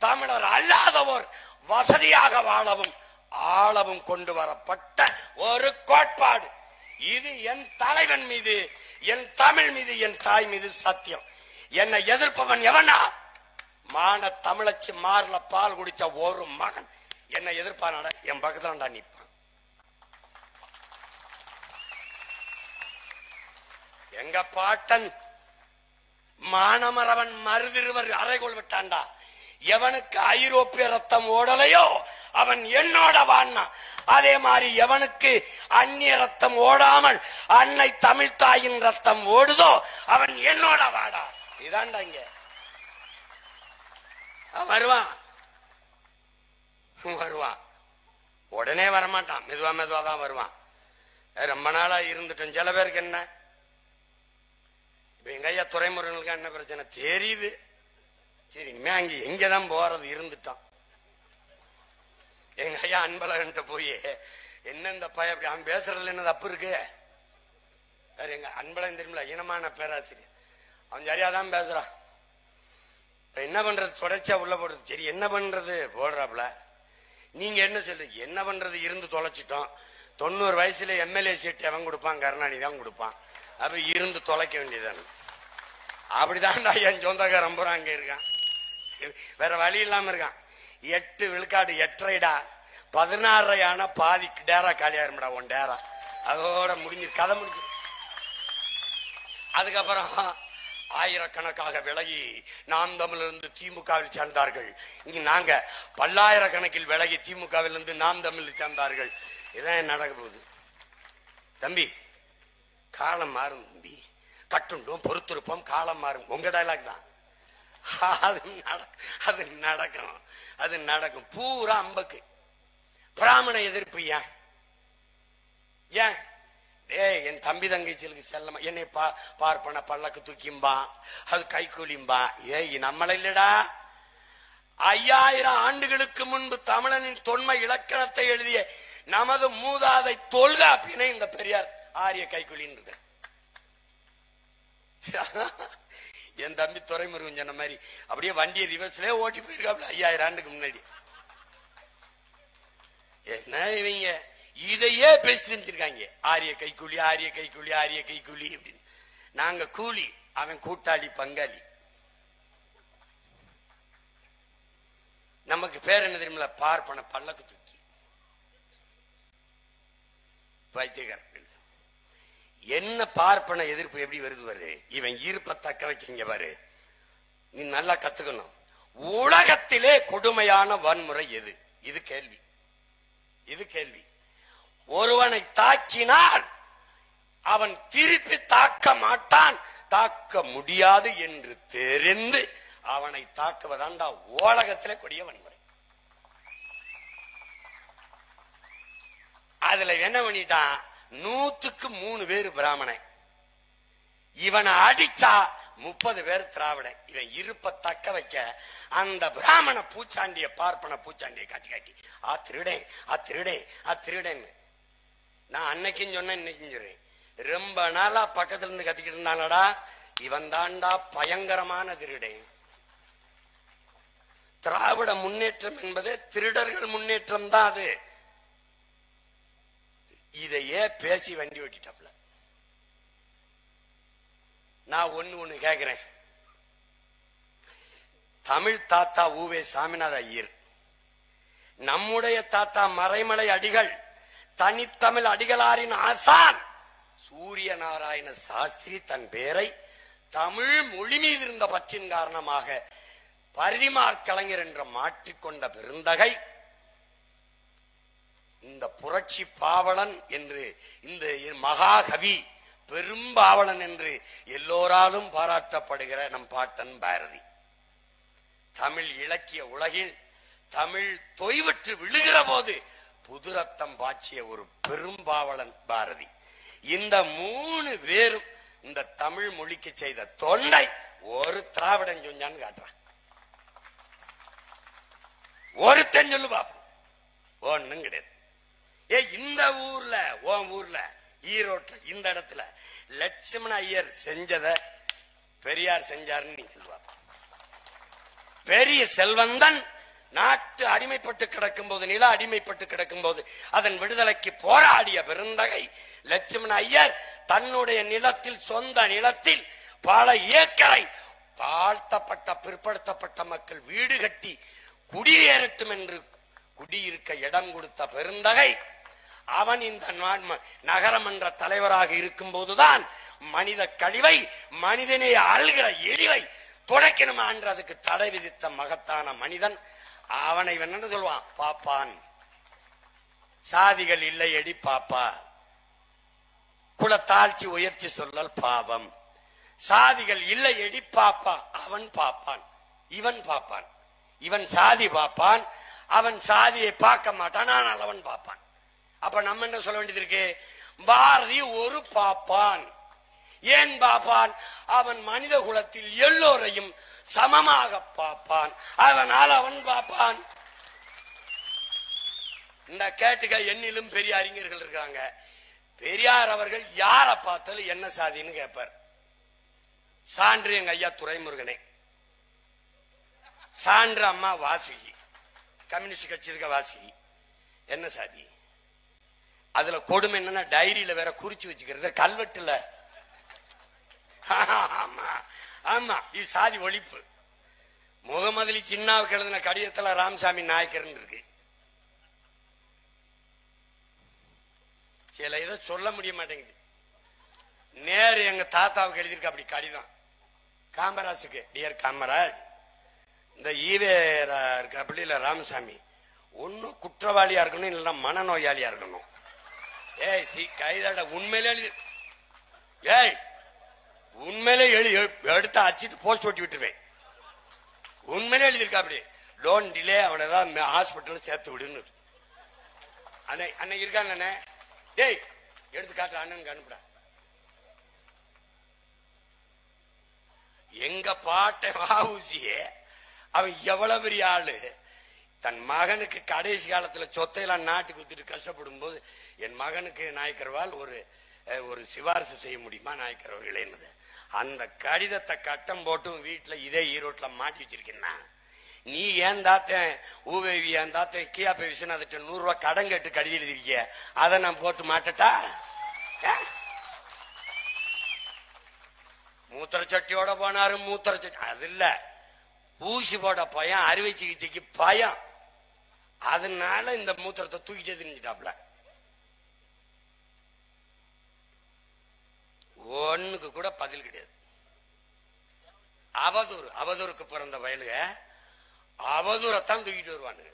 தமிழர் அல்லாதவோர் வசதியாக வாழவும் ஆளவும் கொண்டு வரப்பட்ட ஒரு கோட்பாடு. இது என் தலைவன் மீது, என் தமிழ் மீது, என் தாய் மீது சத்தியம். என்னை எதிர்ப்பவன் எவனா? மான தமிழச்சி மார்ல பால் குடிச்ச ஒரு மகன் என்னை எதிர்ப்பான என் பக்கத்துல நிற்பான். எங்க பாட்டன் மானமரவன் மருதிருவர் அறைகோள் விட்டான்டா. எவனுக்கு ஐரோப்பிய ரத்தம் ஓடலையோ அவன் என்னோட வான்னா, அதே மாதிரி எவனுக்கு அந்நிய ரத்தம் ஓடாமல் அன்னை தமிழ் தாயின் ரத்தம் ஓடுதோ அவன் என்னோட வாடா. இதாண்டா இங்க வருவான் வருவான். உடனே வரமாட்டான், மெதுவா மெதுவா தான் வருவான். ரொம்ப நாளா இருந்துட்டோம். சில பேருக்கு என்ன, இப்ப எங்க ஐயா துறைமுருகனுக்கு என்ன பிரச்சனை தெரியுது. சரி, இனிமே அங்க எங்கதான் போறது, இருந்துட்டான். எங்க ஐயா அன்பழகன்ட்ட போய் என்ன இந்த பையன் அப்படி அவன் பேசுறதுல என்ன தப்பு இருக்கு? எங்க அன்பழகன் தெரியுமில்ல, இனமான பேராசிரியர், அவன் சரியாதான் பேசுறான். என்ன பண்றது, தொடர்ச்சியா உள்ள போடுறது. சரி என்ன பண்றது போடுறாப்ல. நீங்க என்ன சொல்லு, என்ன பண்றது, இருந்து தொலைச்சிட்டோம். 90 வயசுல எம்எல்ஏ சீட் எவன் கொடுப்பான்? கருணாநிதி தான் கொடுப்பான். அப்ப இருந்து தொலைக்க வேண்டியதானே. அப்படிதான் என் சொந்தக்காரன் பூரா அங்க இருக்கான், வேற வழி இல்லாம இருக்கான். 8 விழுக்காடு 8.5டா 16 பாதி டேரா காலியாரும்டா. உன் டேரா அதோட முடிஞ்சு கதை முடிஞ்சு. அதுக்கப்புறம் ஆயிரக்கணக்காக விலகி நாம் தமிழிலிருந்து திமுகவில் சேர்ந்தார்கள். இங்க நாங்க பல்லாயிரக்கணக்கில் விலகி திமுகவில் இருந்து நாம் தமிழில் சேர்ந்தார்கள். இதான் நடக்க போகுது தம்பி. காலம் மாறும் தம்பி, கட்டுண்டோம் பொறுத்திருப்போம், காலம் மாறும். உங்க டைலாக் தான். அது நடக்கும், அது நடக்கும். பூரா அம்பக்கு பிராமண எதிர்ப்பு. ஏன் ஏன் என் தம்பி தங்கச்சிகளுக்கு செல்லமா என்னை பார்ப்பன பல்லக்கு தூக்கிம்பா, அது கைக்கூலிம்பா. நம்மள இல்லடா, 5000 ஆண்டுகளுக்கு முன்பு தமிழனின் தொன்மை இலக்கணத்தை எழுதிய நமது மூதாதை தொல்காப்பினை இந்த பெரியார் ஆரிய கைக்கூலின்னு இருக்கு. என் தம்பி துறைமுருகன் சொன்ன மாதிரி அப்படியே வண்டியை ரிவர்ஸ்லயே ஓட்டி போயிருக்காப்ல 5000 ஆண்டுக்கு முன்னாடி. என்ன இவங்க இதையே பேசி தெரிஞ்சிருக்காங்க, ஆரிய கைக்கூலி, ஆரிய கைக்கூலி, ஆரிய கைக்கூலி அப்படின்னு. நாங்க கூலி, அவன் கூட்டாளி பங்காளி. நமக்கு பேர் என்ன தெரியுமில்ல, பார்ப்பன பல்லக்கு தூக்கி பைத்தியக்காரர்கள். என்ன பார்ப்பன எதிர்ப்பு எப்படி வருது பாரு. இவன் ஈர்ப்ப தக்க வைக்க பாரு. நீ நல்லா கத்துக்கணும். உலகத்திலே கொடுமையான வன்முறை எது? இது கேள்வி, இது கேள்வி. ஒருவனை தாக்கினால் அவன் திருப்பி தாக்க மாட்டான், தாக்க முடியாது என்று தெரிந்து அவனை தாக்குவதாண்டா உலகத்திலே கொடிய வன்முறை. அதுல என்ன பண்ணிட்டான், 100க்கு 3 பேர் பிராமணன். இவனை அடிச்சா 30 பேர் திராவிடன். இவன் இருப்ப தக்க வைக்க அந்த பிராமண பூச்சாண்டிய பார்ப்பன பூச்சாண்டிய காட்டி காட்டி திருடேன், திருடேன், திருடேன்னு. நான் அன்னைக்கும் சொன்னேன், இன்னைக்கும் சொல்றேன். ரொம்ப நாளா பக்கத்துல இருந்து கத்திக்கிட்டு இருந்தானடா, இவன் தாண்டா பயங்கரமான திருடேன். திராவிட முன்னேற்றம் என்பது திருடர்கள் முன்னேற்றம் தான். அது இதையே பேசி வண்டி ஓட்டிட்டாப்ல. நான் ஒண்ணு கேக்குறேன். தமிழ் தாத்தா ஊவே சாமிநாத ஐயர், நம்முடைய தாத்தா மறைமலை அடிகள், தனித்தமிழ் அடிகளாரின் ஆசான் சூரிய நாராயண சாஸ்திரி தன் பெயரை தமிழ் மொழி மீது இருந்த பற்றின் காரணமாக பரிதிமாற் கலைஞர் என்ற மாற்றிக்கொண்ட பெருந்தகை இந்த புரட்சி பாவலன் என்று, இந்த மகாகவி பெரும்பாவலன் என்று எல்லோராலும் பாராட்டப்படுகிற நம் பாட்டன் பாரதி. தமிழ் இலக்கிய உலகில் தமிழ் தொய்வற்று விழுகிற போது புது ரத்தம் பாய்ச்சிய ஒரு பெரும்பாவலன் பாரதி. இந்த 3 பேரும் இந்த தமிழ் மொழிக்கு செய்த தொண்டை ஒரு திராவிடன் செஞ்சான்னு காட்டுறான். ஒருத்தன் சொல்லு பாப்போம். ஒண்ணும் கிடையாது. இந்த ஊர்ல ஊர்ல ஈரோட்ல இந்த இடத்துல லட்சுமண ஐயர் செஞ்சத பெரியார் செஞ்சாருன்னு நீ சொல்லுவா. பெரிய செல்வந்தன் நாட்டு அடிமைப்பட்டு கிடக்கும் போது, நில அடிமைப்பட்டு கிடக்கும் போது அதன் விடுதலைக்கு போராடிய பெருந்தகை லட்சுமண ஐயர் தன்னுடைய நிலத்தில், சொந்த நிலத்தில் பல ஏக்கரை தாழ்த்தப்பட்ட பிற்படுத்தப்பட்ட மக்கள் வீடு கட்டி குடியேறட்டும் என்று குடியிருக்க இடம் கொடுத்த பெருந்தகை அவன் இந்த நகரமன்ற தலைவராக இருக்கும் போதுதான் மனித கழிவை, மனிதனை ஆள்கிற எழிவை துடைக்கணுமா என்றதுக்கு தடை விதித்த மகத்தான மனிதன். அவனை என்ன சொல்லுவான்? பாப்பான். சாதிகள் இல்லை எடி பாப்பா, குலத்தாழ்ச்சி உயர்ச்சி சொல்லல் பாவம். சாதிகள் இல்லை எடி பாப்பா, அவன் பாப்பான், இவன் பாப்பான். இவன் சாதி பாப்பான், அவன் சாதியை பார்க்க மாட்டான், ஆனால் அவன் பாப்பான். அப்ப நம்ம என்ன சொல்ல வேண்டியது இருக்கு? பாரதி ஒரு பாப்பான். ஏன் பாப்பான்? அவன் மனித குலத்தில் எல்லோரையும் சமமாக பார்ப்பான், அதனால் அவன் பாப்பான். இந்த கேட்டுக்க எண்ணிலும் பெரிய அறிஞர்கள் இருக்காங்க. பெரியார் அவர்கள் யார பார்த்தாலும் என்ன சாதின்னு கேட்பார். சான்று எங்க ஐயா துரைமுருகனே, சான்று அம்மா வாசுகி, கம்யூனிஸ்ட் கட்சி இருக்க வாசுகி, என்ன சாதி? அதுல கொடுமை என்னன்னா டைரியில வேற குறிச்சு வச்சுக்கிறது, கல்வெட்டுல. ஆமா ஆமா, இது சாதி ஒழிப்பு. முகமதுலி சின்னாவுக்கு எழுதின கடிதத்துல ராமசாமி நாயக்கர் இருக்கு. சில இதை சொல்ல முடிய மாட்டேங்குது. நேரு எங்க தாத்தாவுக்கு எழுதியிருக்க அப்படி கடிதம் காமராஜுக்கு. டியர் காமராஜ், இந்த ஈவேரா இருக்க அப்படி இல்ல ராமசாமி, ஒன்னும் குற்றவாளியா இருக்கணும், இல்லைன்னா மனநோயாளியா இருக்கணும். ஏய் சி கைதாட உண்மையிலே எழுதி, ஏய் உண்மையிலே எடுத்து அச்சிட்டு போஸ்ட் ஓட்டி விட்டுருவேன். உண்மையிலே எழுதியிருக்கா அப்படி. டோன்ட் டிலே, அவனை தான் ஹாஸ்பிட்டல் சேர்த்து விடுன்னு. அன்னைக்கு இருக்கான். டேய் எடுத்து காட்டுற அண்ணனுக்கு அனுப்புடா. எங்க பாட்டை வாவுசியே அவன் எவ்வளவு பெரிய ஆளு. தன் மகனுக்கு கடைசி காலத்துல சொத்தையெல்லாம் நாட்டுக்கு வித்துட்டு கஷ்டப்படும் போது, என் மகனுக்கு நாயக்கர்வால் ஒரு சிபாரிசு செய்ய முடியுமா நாயக்கர் அவர்களே? அந்த கடிதத்தை கட்டம் போட்டும் வீட்டுல இதே ஈரோட்ல மாட்டி வச்சிருக்கேன்னா, நீ ஏன் தாத்தன் ஊவேவி ஏன் தாத்தன் கியாப்பை விஸ்வநாதன் 100 ரூபாய் கடன் கேட்டு கடிதம் எழுதிருக்கிய, அதை நான் போட்டு மாட்டட்டா? மூத்திர சட்டியோட போனாரு, மூத்திர சட்டி அது இல்ல, ஊசி போட பயம், அறுவை சிகிச்சைக்கு பயம், அதனால இந்த மூத்திரத்தை தூக்கிட்டே திரிஞ்சிட்டாப்ல. ஒண்ணுக்கு கூட பதில் கிடையாது. அவதூறு, அவதூறுக்கு பிறந்த வயலுக அவதூறத்தான் தூக்கிட்டு வருவானு.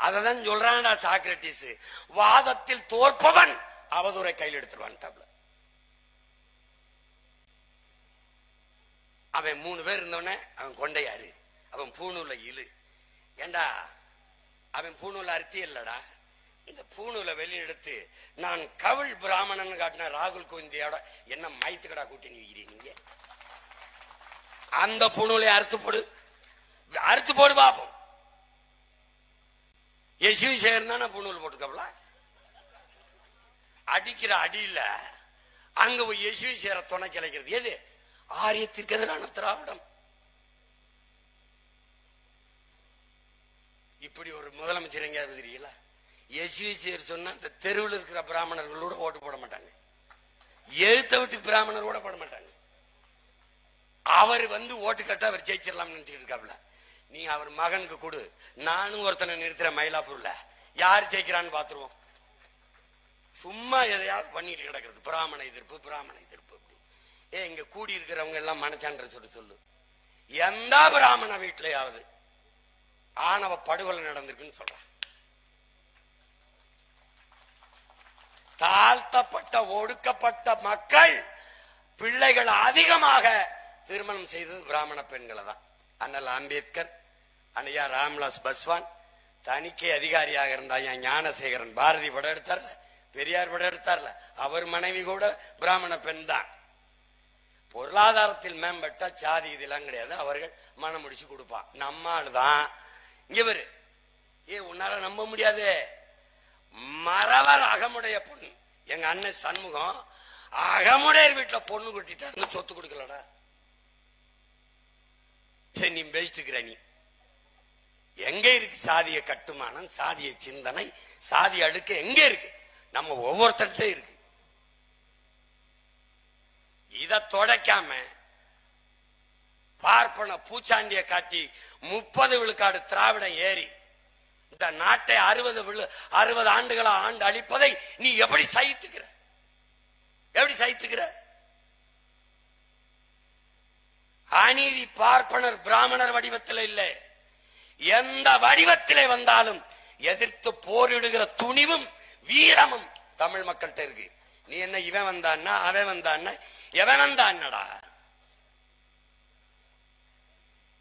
அததான் சொல்றான்டா சாக்ரட்டிஸ், வாதத்தில் தோற்பவன் அவதூறை கையில் எடுத்துருவான். அவன் 3 பேர் இருந்தவன, அவன் கொண்டையாரு, அவன் பூணூல இழு. ஏண்டா அவன் பூணூல அறுத்தி இல்லடா, இந்த பூணூல வெளியெடுத்து நான் கவிழ் பிராமணன் காட்டின ராகுல் கோவிந்தியோட என்ன மைத்துக்கடா கூட்டி நீங்க அந்த பூணூலை அறுத்து போடு, அறுத்து போடு பாப்போம். எஸ்வி சேர்ந்தான பூணூல் போட்டுக்கல, அடிக்கிற அடியில அங்க போய் எஸ்வி சேர துணை கிளைக்கிறது எது? ஆரியத்திற்கு எதிரான திராவிடம். இப்படி ஒரு முதலமைச்சர் எங்கேயாவது தெரியல? எஸ்வி சேர் சொன்னா இந்த தெருவில் இருக்கிற பிராமணர்களோட ஓட்டு போட மாட்டாங்க, எழுத்த வீட்டுக்கு பிராமணர் கூட போட மாட்டாங்க. அவர் ஓட்டு கட்ட அவர் ஜெயிச்சிடலாம் நினைச்சுட்டு இருக்காப்ல. நீ அவர் மகனுக்கு கொடு, நானும் ஒருத்தனை நிறுத்துற மயிலாப்பூர்ல, யார் ஜெயிக்கிறான்னு பாத்துருவோம். சும்மா எதையாவது பண்ணிட்டு கிடக்கிறது, பிராமண எதிர்ப்பு பிராமண எதிர்ப்பு. இங்க கூடி இருக்கிறவங்க எல்லாம் மனச்சான்ற சொல்லு, எந்த பிராமண வீட்டிலேயாவது ஆணவ படுகொலை நடந்திருக்குன்னு சொல்ற. தாழ்த்தப்பட்ட ஒடுக்கப்பட்ட மக்கள் பிள்ளைகள் அதிகமாக திருமணம் செய்தது பிராமண பெண்களை தான். அண்ணல் அம்பேத்கர், அண்ணையா ராம்விலாஸ் பஸ்வான், தணிக்கை அதிகாரியாக இருந்தா ஞானசேகரன், பாரதி படம் எடுத்தார்ல பெரியார் படம் எடுத்தார்ல, அவர் மனைவி கூட பிராமண பெண் தான். பொருளாதாரத்தில் மேம்பட்ட சாதி இதெல்லாம் கிடையாது, அவர்கள் மனம் முடிச்சு கொடுப்பான். நம்ம ஆளுதான் இவரு. உன்னால நம்ப முடியாது, மறவர் அகமுடைய பொண்ணு. எங்க அண்ணன் சண்முகம் அகமுடையர் வீட்டுல பொண்ணு கொட்டிட்டா சொத்து கொடுக்கலடா. நீ பேசிட்டுக்கிற, நீ எங்க இருக்கு சாதிய கட்டுமானம், சாதிய சிந்தனை, சாதி அடுக்கு எங்க இருக்கு? நம்ம ஒவ்வொருத்தர்கிட்ட இருக்கு. இத தொடக்காம பார்ப்பன பூச்சாண்டிய காட்டி 30 விழுக்காடு திராவிடம் ஏறி இந்த நாட்டை 60 ஆண்டுகளா ஆண்டு அளிப்பதை நீ எப்படி சகித்துக்கிற? எப்படி சகித்துக்கிற? அநீதி பார்ப்பனர் பிராமணர் வடிவத்தில் இல்லை, எந்த வடிவத்திலே வந்தாலும் எதிர்த்து போரிடுகிற துணிவும் வீரமும் தமிழ் மக்கள்கிட்ட இருக்கு. நீ என்ன இவன் வந்தான்னா அவன் வந்தான்னா எவன் வந்தான்னடா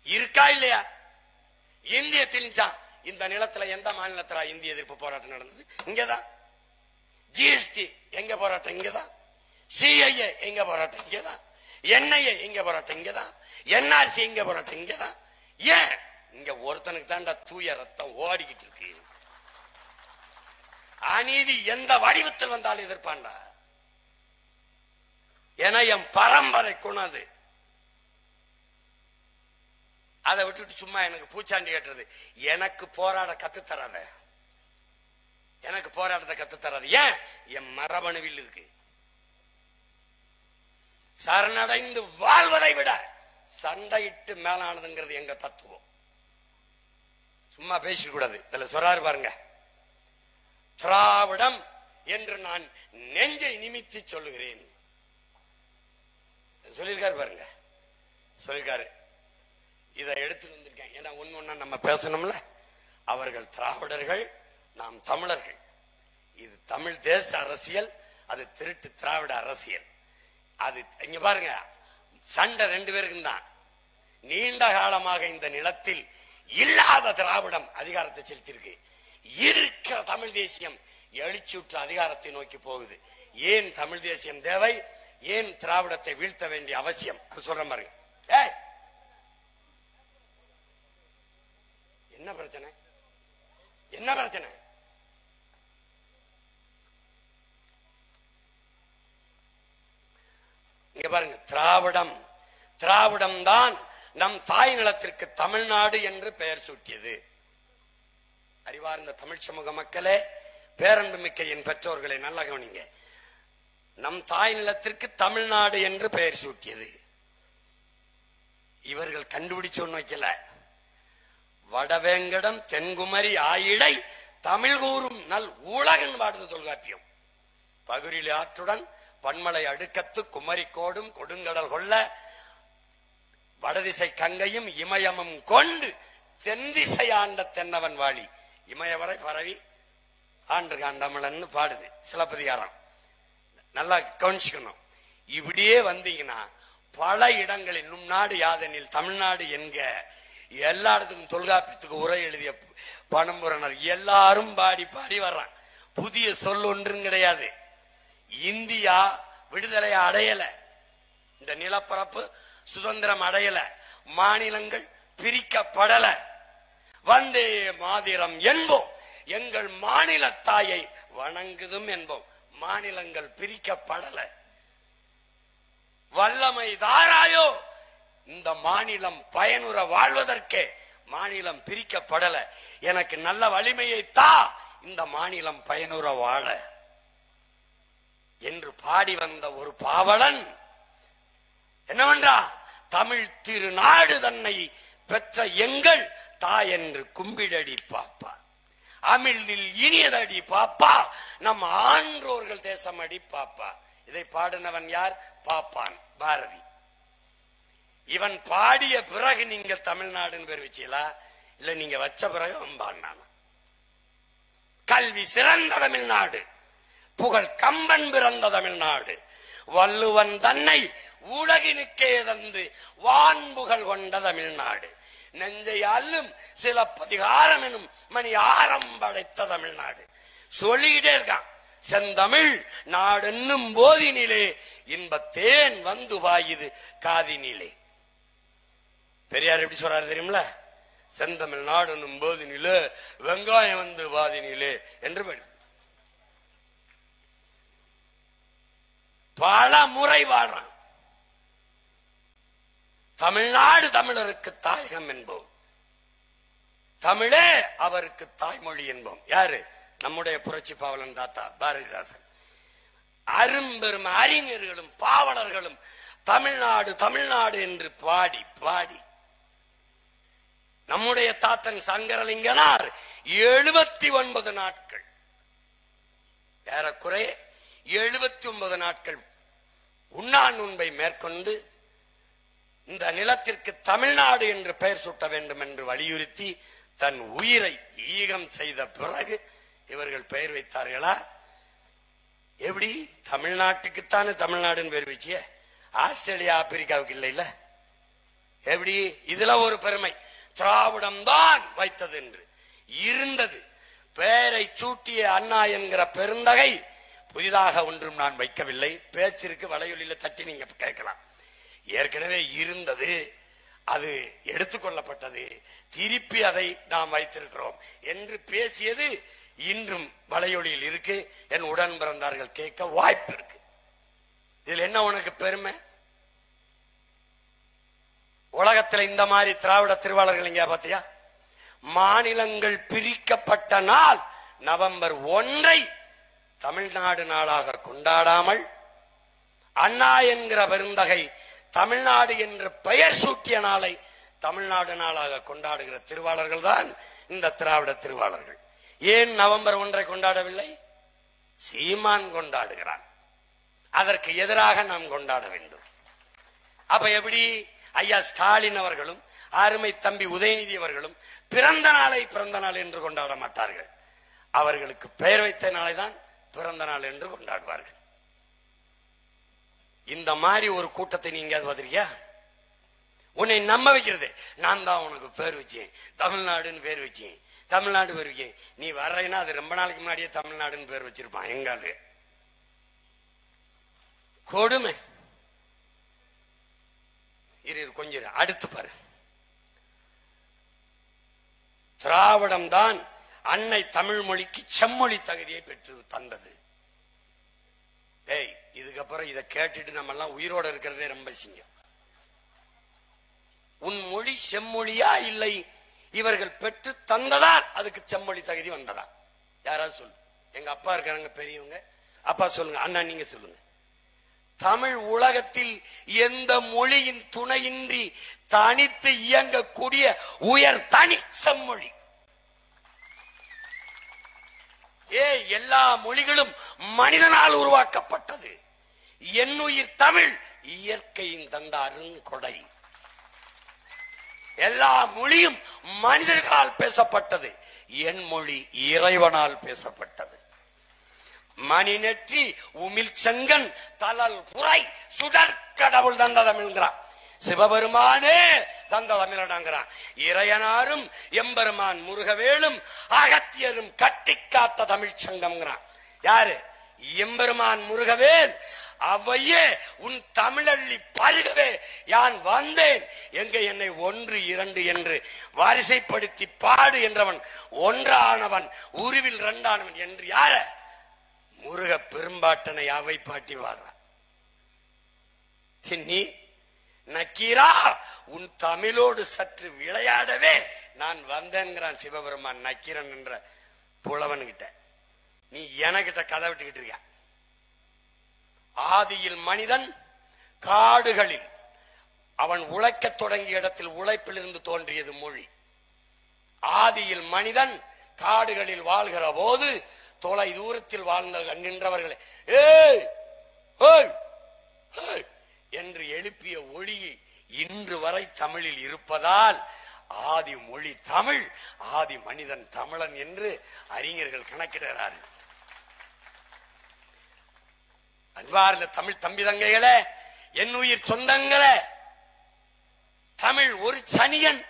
இருக்கா இல்லையா? இந்திய திணிச்சான். இந்த நிலத்துல எந்த மாநிலத்துல இந்திய எதிர்ப்பு போராட்டம் நடந்தது? இங்கதான். ஜிஎஸ்டி எங்க போராட்டம்? இங்கதான். சிஐஏ எங்க போராட்டம்? இங்கதான். என்ஐஏ எங்க போராட்டம்? இங்கதான். என்ஆர்சி எங்க போராட்டம்? இங்கதான். ஏன் இங்க ஒருத்தனுக்கு தாண்டா தூய ரத்தம் ஓடிக்கிட்டு இருக்கு. அநீதி எந்த வடிவத்தில் வந்தாலும் எதிர்ப்பான்டா. ஏன்னா என் பரம்பரை குணது. அதை விட்டுட்டு சும்மா எனக்கு பூச்சாண்டி கேட்டுறது. எனக்கு போராட கத்து தராத, எனக்கு போராட்டத்தை கத்து தராது. ஏன்? என் மரபணுவில் இருக்கு. சரணடைந்து வாழ்வதை விட சண்டையிட்டு மேலானதுங்கிறது எங்க தத்துவம். சும்மா பேசக்கூடாது. இதுல சொல்றாரு பாருங்க, திராவிடம் என்று நான் நெஞ்சை நிமித்தி சொல்லுகிறேன். சொல்லிருக்காரு பாருங்க, சொல்லிருக்காரு. இதை எடுத்துட்டு வந்திருக்கேன். ஏன்னா ஒண்ணு நம்ம பேசணும்ல. அவர்கள் திராவிடர்கள், நாம் தமிழர்கள். இது தமிழ் தேச அரசியல், அது திருட்டு திராவிட அரசியல். அது இங்க பாருங்க, சண்டை 2 பேருக்கும் தான். நீண்ட காலமாக இந்த நிலத்தில் இல்லாத திராவிடம் அதிகாரத்தை செலுத்தியிருக்கு. இருக்கிற தமிழ் தேசியம் எழுச்சியுற்ற அதிகாரத்தை நோக்கி போகுது. ஏன் தமிழ் தேசியம் தேவை? ஏன் திராவிடத்தை வீழ்த்த வேண்டிய அவசியம்? அது சொல்ற மாதிரி. என்ன பிரச்சனை? என்ன பிரச்சனை? இங்க பாருங்க, திராவிடம், திராவிடம் தான் நம் தாய் நிலத்திற்கு தமிழ்நாடு என்று பெயர் சூட்டியது. அறிவார்ந்த தமிழ் சமூக மக்களே, பேரன்பு மிக்க என் பெற்றோர்களை நல்லா கவனிங்க. நம் தாய் நிலத்திற்கு தமிழ்நாடு என்று பெயர் சூட்டியது இவர்கள் கண்டுபிடிச்சு ஒண்ணு வைக்கல. வடவேங்கடம் தென்குமரி ஆயிடை தமிழ் கூறும் நல் உலகன் பாடுது தொல்காப்பியம். பகுரில் ஆற்றுடன் பன்மலை அடுக்கத்து குமரி கோடும் கொடுங்கடல் கொள்ள வடதிசை கங்கையும் இமயமும் கொண்டு தென்திசை ஆண்ட தென்னவன் வாழி. இமயவரை பரவி ஆண்டுகான் தமிழன் பாடுது சிலப்பதிகாரம். நல்லா கவனிச்சுக்கணும். இப்படியே வந்தீங்கன்னா பல இடங்களில் நும் நாடு யாதெனில் தமிழ்நாடு என்க எல்லா இடத்துக்கும் தொல்காப்பியத்துக்கு உரை எழுதிய பணம்புரனர் எல்லாரும் பாடி பாடி வர்றான். புதிய சொல் ஒன்றும் கிடையாது. இந்தியா விடுதலை அடையல, இந்த நிலப்பரப்பு சுதந்திரம் அடையல, மாநிலங்கள் பிரிக்கப்படல. வந்தே மாதிரம் என்போம், எங்கள் மாநில தாயை வணங்குதும் என்போம். மாநிலங்கள் பிரிக்கப்படல. வல்லமை தாராயோ, இந்த மாநிலம் பயனுற வாழ்வதற்கே மாநிலம் பிரிக்கப்படல. எனக்கு நல்ல வலிமையை தா, இந்த மாநிலம் பயனுற வாழ என்று பாடி வந்த ஒரு பாவலன் என்னவென்றா, தமிழ் திருநாடு தன்னை பெற்ற எங்கள் தாய் என்று கும்பிடடி பாப்பா, அமிழ்தில் இனியதடி பாப்பா, நம் ஆன்றோர்கள் தேசம் அடி பாப்பா. இதை பாடினவன் யார்? பாப்பான், பாரதி. இவன் பாடிய பிறகு நீங்க தமிழ்நாடுன்னு பேர் வச்சீங்களா? இல்ல நீங்க வச்ச பிறகு பாடினான். கல்வி சிறந்த தமிழ்நாடு, புகழ் கம்பன் பிறந்த தமிழ்நாடு, வள்ளுவன் தன்னை உலகினுக்கே தந்து வான்புகழ் கொண்ட தமிழ்நாடு, நெஞ்சை அல்லும் சிலப்பதிகாரம் எனும் மணி ஆரம் படைத்த தமிழ்நாடு. சொல்லிக்கிட்டே இருக்கான். செந்தமிழ் நாடென்னும் போதினிலே இன்பத்தேன் வந்து பாயுது காதினிலே. பெரியார் எப்படி சொல்றாரு தெரியுமில? செந்தமிழ் நாடென்னும் போதினிலே வெங்காயம் வந்து பாதினிலே என்று படி. பல முறை வாழ்றான். தமிழ்நாடு தமிழருக்கு தாயகம் என்போம், தமிழே அவருக்கு தாய்மொழி என்போம். யாரு? நம்முடைய புரட்சி பாவலன் தாத்தா பாரதிதாசன். அரும்பெரும் அறிஞர்களும் பாவலர்களும் தமிழ்நாடு தமிழ்நாடு என்று பாடி பாடி நம்முடைய தாத்தன் சங்கரலிங்கனார் 79 நாட்கள், ஏறக்குறைய 79 நாட்கள் உண்ணா நோன்பை மேற்கொண்டு இந்த நிலத்திற்கு தமிழ்நாடு என்று பெயர் சூட்ட வேண்டும் என்று வலியுறுத்தி தன் உயிரை ஈகம் செய்த பிறகு இவர்கள் பெயர் வைத்தார்களா? எப்படி? தமிழ்நாட்டுக்குத்தானே தமிழ்நாடுன்னு பேர் வச்சிய, ஆஸ்திரேலியா ஆப்பிரிக்காவுக்கு இல்லை இல்ல? எப்படி? இதுல ஒரு பெருமை, திராவிடம் தான் வைத்தது என்று இருந்தது. பெயரை சூட்டிய அண்ணா என்கிற பெருந்தகை புதிதாக ஒன்றும் நான் வைக்கவில்லை. பேச்சிற்கு வலையொலியில தட்டி நீங்க கேட்கலாம். ஏற்கனவே இருந்தது, அது எடுத்துக்கொள்ளப்பட்டது, திருப்பி அதை நாம் வைத்திருக்கிறோம் என்று பேசியது இன்றும் வலையொலியில் இருக்கு. என் உடன் பிறந்தார்கள் கேட்க வாய்ப்பு இருக்கு. இதில் என்ன உனக்கு பெருமை? உலகத்தில் இந்த மாதிரி திராவிட திருவாளர்கள் இங்க பாத்தியா? மாநிலங்கள் பிரிக்கப்பட்ட நாள் நவம்பர் 1 தமிழ்நாடு நாளாக கொண்டாடாமல் அண்ணா என்கிற பெருந்தகை தமிழ்நாடு என்ற பெயர் சூட்டிய நாளை தமிழ்நாடு நாளாக கொண்டாடுகிற திருவாளர்கள் தான் இந்த திராவிட திருவாளர்கள். ஏன் நவம்பர் 1 கொண்டாடவில்லை? சீமான் கொண்டாடுகிறான். அதற்கு எதிராக நாம் கொண்டாட வேண்டும். அப்ப எப்படி? ஐயா ஸ்டாலின் அவர்களும் அருமை தம்பி உதயநிதி அவர்களும் பிறந்த நாளை பிறந்த நாள் என்று கொண்டாட மாட்டார்கள். அவர்களுக்கு பெயர் வைத்த நாளை தான் பிறந்த நாள் என்று கொண்டாடுவார்கள். இந்த மாதிரி ஒரு கூட்டத்தை நீங்க பார்த்திருக்கியா? உன்னை நம்ப வைக்கிறது, நான் தான் உனக்கு பேர் வச்சேன், தமிழ்நாடுன்னு பேர் வச்சேன், தமிழ்நாடு பேர் வச்சேன். நீ வர்றேன்னா அது ரொம்ப நாளைக்கு முன்னாடியே தமிழ்நாடுன்னு பேர் வச்சிருப்பான். எங்காலு கொடுமை. கொஞ்சம் அடுத்து பாரு. திராவிடம் தான் அன்னை தமிழ் மொழிக்கு செம்மொழி தகுதியை பெற்று தந்தது. இதுக்கப்புறம் இதை கேட்டுட்டு நம்ம எல்லாம் உயிரோட இருக்கிறதே ரொம்ப சிங்கம். உன் மொழி செம்மொழியா இல்லை, இவர்கள் பெற்று தந்ததால் அதுக்கு செம்மொழி தகுதி வந்ததா? யாராவது சொல்லு. எங்க அப்பா இருக்கிறாங்க பெரியவங்க, அப்பா சொல்லுங்க, அண்ணா நீங்க சொல்லுங்க. தமிழ் உலகத்தில் எந்த மொழியின் துணையின்றி தனித்து இயங்கக்கூடிய உயர் தனி செம்மொழி. எல்லா மொழிகளும் மனிதனால் உருவாக்கப்பட்டது. என்னுயிர் தமிழ் இயற்கையின் தந்த அருங்கொடை. எல்லா மொழியும் மனிதர்களால் பேசப்பட்டது. என் மொழி இறைவனால் பேசப்பட்டது. மணி நெற்றி உமிழ் செங்கன் தலல் புரை சுடர் கடவுள் தந்த தமிழ்ங்கிறான். சிவபெருமானே தந்த தமிழனாங்கிறான். இறையனாரும் எம்பெருமான் முருகவேலும் அகத்தியரும் கட்டி காத்த தமிழ் சங்கம்ங்கிறான். யாரு? எம்பெருமான் முருகவேல். அவையே உன் தமிழள்ளி பருகவே யான் வந்தேன், எங்க என்னை 1 2 என்று வரிசைப்படுத்தி பாடு என்றவன் ஒன்றானவன் உருவில் 2ஆனவன் என்று யார? முருக பெரும்பாட்டனை அவை பாட்டி வாடுறான். நீ நக்கீரா உன் தமிழோடு சற்று விளையாடவே நான் வந்தேன்கிறான் சிவபெருமான் நக்கீரன் என்ற புலவன் கிட்ட. நீ எனக்கிட்ட கதை விட்டுக்கிட்டு இருக்க. ஆதியில் மனிதன் காடுகளில் அவன் உழைக்க தொடங்கிய இடத்தில் உழைப்பிலிருந்து தோன்றியது மொழி. ஆதியில் மனிதன் காடுகளில் வாழ்கிற போது தொலை தூரத்தில் வாழ்ந்த நின்றவர்களை ஏய் என்று எழுப்பிய ஒளி இன்று வரை தமிழில் இருப்பதால் ஆதி மொழி தமிழ், ஆதி மனிதன் தமிழன் என்று அறிஞர்கள் கணக்கிடுகிறார்கள். அன்பார்ந்த தமிழ் தம்பி தங்கைகளே, என் உயிர் சொந்தங்களே, தமிழ் ஒரு சனியன்,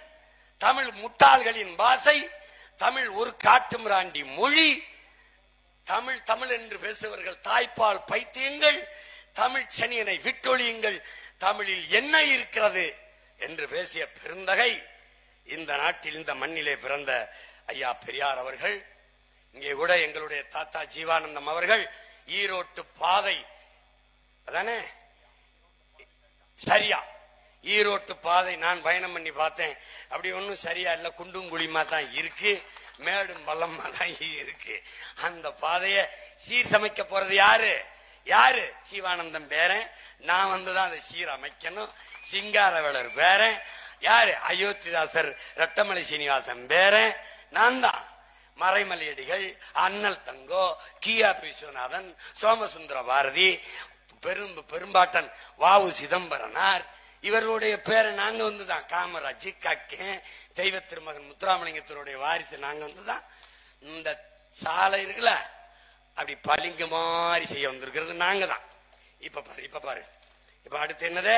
தமிழ் முட்டாள்களின் பாசை, தமிழ் ஒரு காட்டுமிராண்டி மொழி, தமிழ் தமிழ் என்று பேசுபவர்கள் தாய்ப்பால் பைத்தியங்கள், தமிழ் சனியனை விட்டொழியுங்கள், தமிழில் என்ன இருக்கிறது என்று பேசிய பெருந்தகை இந்த நாட்டில் இந்த மண்ணிலே பிறந்த ஐயா பெரியார் அவர்கள். இங்கே கூட எங்களுடைய தாத்தா ஜீவானந்தம் அவர்கள் ஈரோட்டு பாதை அதானே சரியா, ஈரோட்டு பாதை நான் பயணம் பண்ணி பார்த்தேன். அப்படி ஒன்னும் சரியா இல்ல, குண்டும் குழிமா தான் இருக்கு, மேடும் பள்ளமா தான் இருக்கு. அந்த பாதையை சீர்சமைக்க போறது யாரு? யாரு? ஜீவானந்தம் பேரன். நான் வந்துதான் அதை சீரமைக்கணும். சிங்காரவேலர் பேரன். யாரு? அயோத்திதாசர் ரட்டமலை சீனிவாசன் பேரன். நான் தான். மறைமலையடிகள், அண்ணல் தங்கோ, கியா விஸ்வநாதன், சோமசுந்தர பாரதி, பெரும்பாட்டன் வாவு சிதம்பரனார், இவர்களுடைய பேரை நாங்க வந்துதான். காமராஜ், கக்கேன், தெய்வ திருமகன் முத்துராமலிங்கத்தினுடைய வாரிசு நாங்க வந்துதான். இந்த சாலை இருக்குல்ல, அப்படி பளிங்கு மாதிரி செய்ய வந்திருக்கிறது நாங்க தான். இப்ப பாரு, இப்ப பாரு, இப்ப அடுத்து என்னது?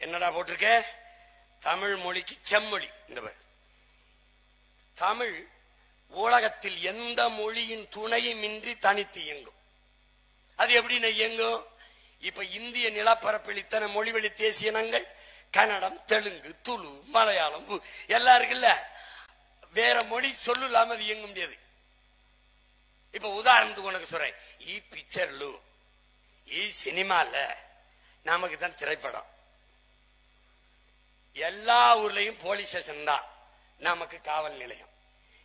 என்னடா போட்டிருக்க? தமிழ் மொழிக்கு செம்மொழி. இந்த பாரு, தமிழ் உலகத்தில் எந்த மொழியின் துணையும் இன்றி தனித்து இயங்கும். அது எப்படின்னு இயங்கும்? இப்ப இந்திய நிலப்பரப்பில் இத்தனை மொழிவழி தேசிய இனங்கள், கன்னடம், தெலுங்கு, துளு, மலையாளம் எல்லாம் இருக்குல்ல, வேற மொழி சொல்லாம அது இயங்க முடியாது. இப்ப உதாரணத்துக்கு உனக்கு சொல்றேன், ஈ பிக்சர்லு, ஈ சினிமால நமக்கு தான் திரைப்படம். எல்லா ஊர்லயும் போலீஸ் ஸ்டேஷன் தான் நமக்கு காவல் நிலையம்.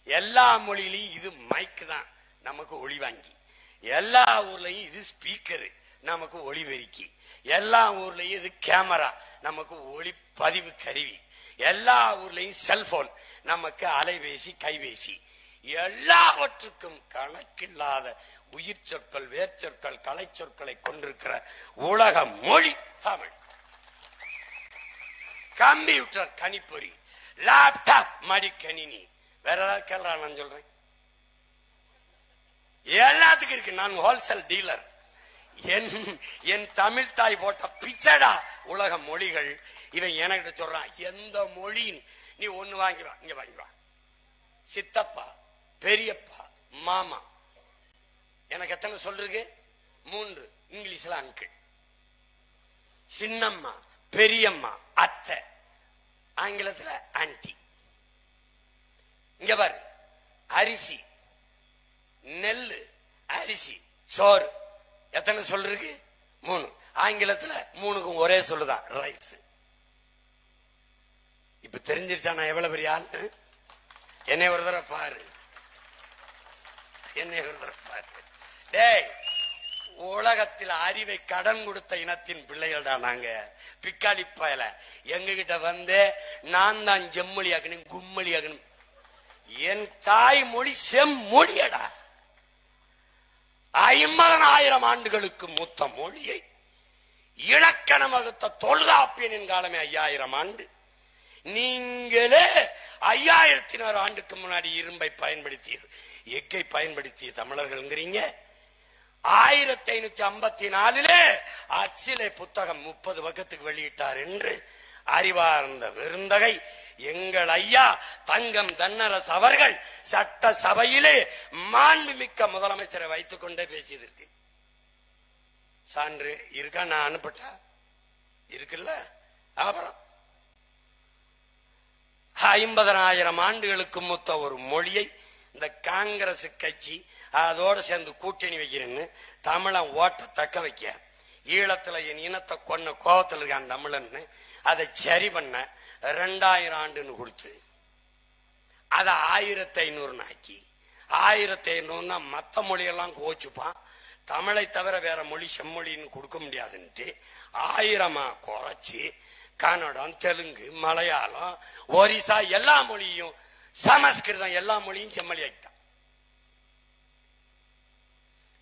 எல்லா மொழியிலையும் இது மைக் தான் நமக்கு ஒளி வாங்கி. எல்லா ஊர்லயும் இது ஸ்பீக்கர் நமக்கு ஒளி பெருக்கி. எல்லா ஊர்லயும் இது கேமரா நமக்கு ஒளி பதிவு கருவி. எல்லா ஊர்லயும் செல்போன் நமக்கு அலைபேசி, கைபேசி. எல்லாவற்றுக்கும் கணக்கில்லாத உயிர் சொற்கள், வேர் சொற்கள், கலை சொற்களை கொண்டிருக்கிற உலக மொழி தமிழ். கம்ப்யூட்டர், கணிப்பொறி, லேப்டாப், மடிக்கணினி, வேற ஏதாவது கேள்றா? நான் சொல்றேன், எல்லாத்துக்கும் இருக்கு. நான் ஹோல்சேல் டீலர். என் தமிழ் தாய் போட்ட பிச்சடா உலக மொழிகள். இவன் என்கிட்ட சொல்றான், எந்த மொழியின் நீ ஒண்ணு வாங்கிவா, இங்க வாங்கிவா. சித்தப்பா, பெரியப்பா, மாமா. எனக்கு எத்தனை சொல்றீங்க? 3. இங்கிலீஷ்ல அங்கிள். சின்னம்மா, பெரியம்மா, அத்தை. ஆங்கிலத்துல ஆன்டி. இங்க பாரு, அரிசி, நெல்லு, அரிசி, சோறு. எத்தனை சொல்றீங்க? 3. ஆங்கிலத்துல 3க்கும் ஒரே சொல்லுதான், ரைஸ். இப்ப தெரிஞ்சிருச்சா நான் எவ்வளவு பெரிய ஆளு? என்னை ஒரு தடவை பாரு, என்னை ஒரு தடவை பாரு. டேய், உலகத்தில் அறிவை கடன் கொடுத்த இனத்தின் பிள்ளைகள் தான் நாங்க. பிக்காளி பயல எங்க கிட்ட வந்து நான் தான் ஜெம்மொழி ஆகணும், கும்மொழி ஆகணும். என் தாய் மொழி செம்மொழியடா. 50,000 ஆண்டுகளுக்கு மூத்த மொழியை இலக்கணம் வகுத்த தொல்காப்பியனின் காலமே 5000 ஆண்டு. நீங்களே 5400 ஆண்டுக்கு முன்னாடி இரும்பை பயன்படுத்திய, எக்கை பயன்படுத்திய தமிழர்கள்ங்கிறீங்க. 1554 அச்சிலை புத்தகம் 30 பக்கத்துக்கு வெளியிட்டார் என்று அறிவார்ந்த பெருந்தகை எங்கள் ஐயா தங்கம் தென்னரசு அவர்கள் சட்ட சபையிலே மாண்புமிக்க முதலமைச்சரை வைத்துக் கொண்டே பேசியதற்கு சான்று இருக்கா? நான் அனுப்பட்டா இருக்குல்ல. அப்புறம் 50,000 ஆண்டுகளுக்கு மூத்த ஒரு மொழியை இந்த காங்கிரஸ் கட்சி அதோட சேர்ந்து கூட்டணி வைக்கிறேன்னு தமிழன் ஓட்ட தக்க வைக்க, ஈழத்துல என் இனத்தை கொன்ன கோபத்தில் இருக்கான் தமிழன்னு அதை சரி பண்ண 2000 ஆண்டுன்னு கொடுத்து அதை 1500 ஆக்கி, 1500 மத்த மொழியெல்லாம் கோச்சுப்பான், தமிழை தவிர வேற மொழி செம்மொழின்னு கொடுக்க முடியாதுன்ட்டு 1000 குறைச்சி கன்னடம், தெலுங்கு, மலையாளம், ஒரிசா எல்லா மொழியும், சமஸ்கிருதம் எல்லா மொழியும் செம்மொழி ஆக்கிட்டான்.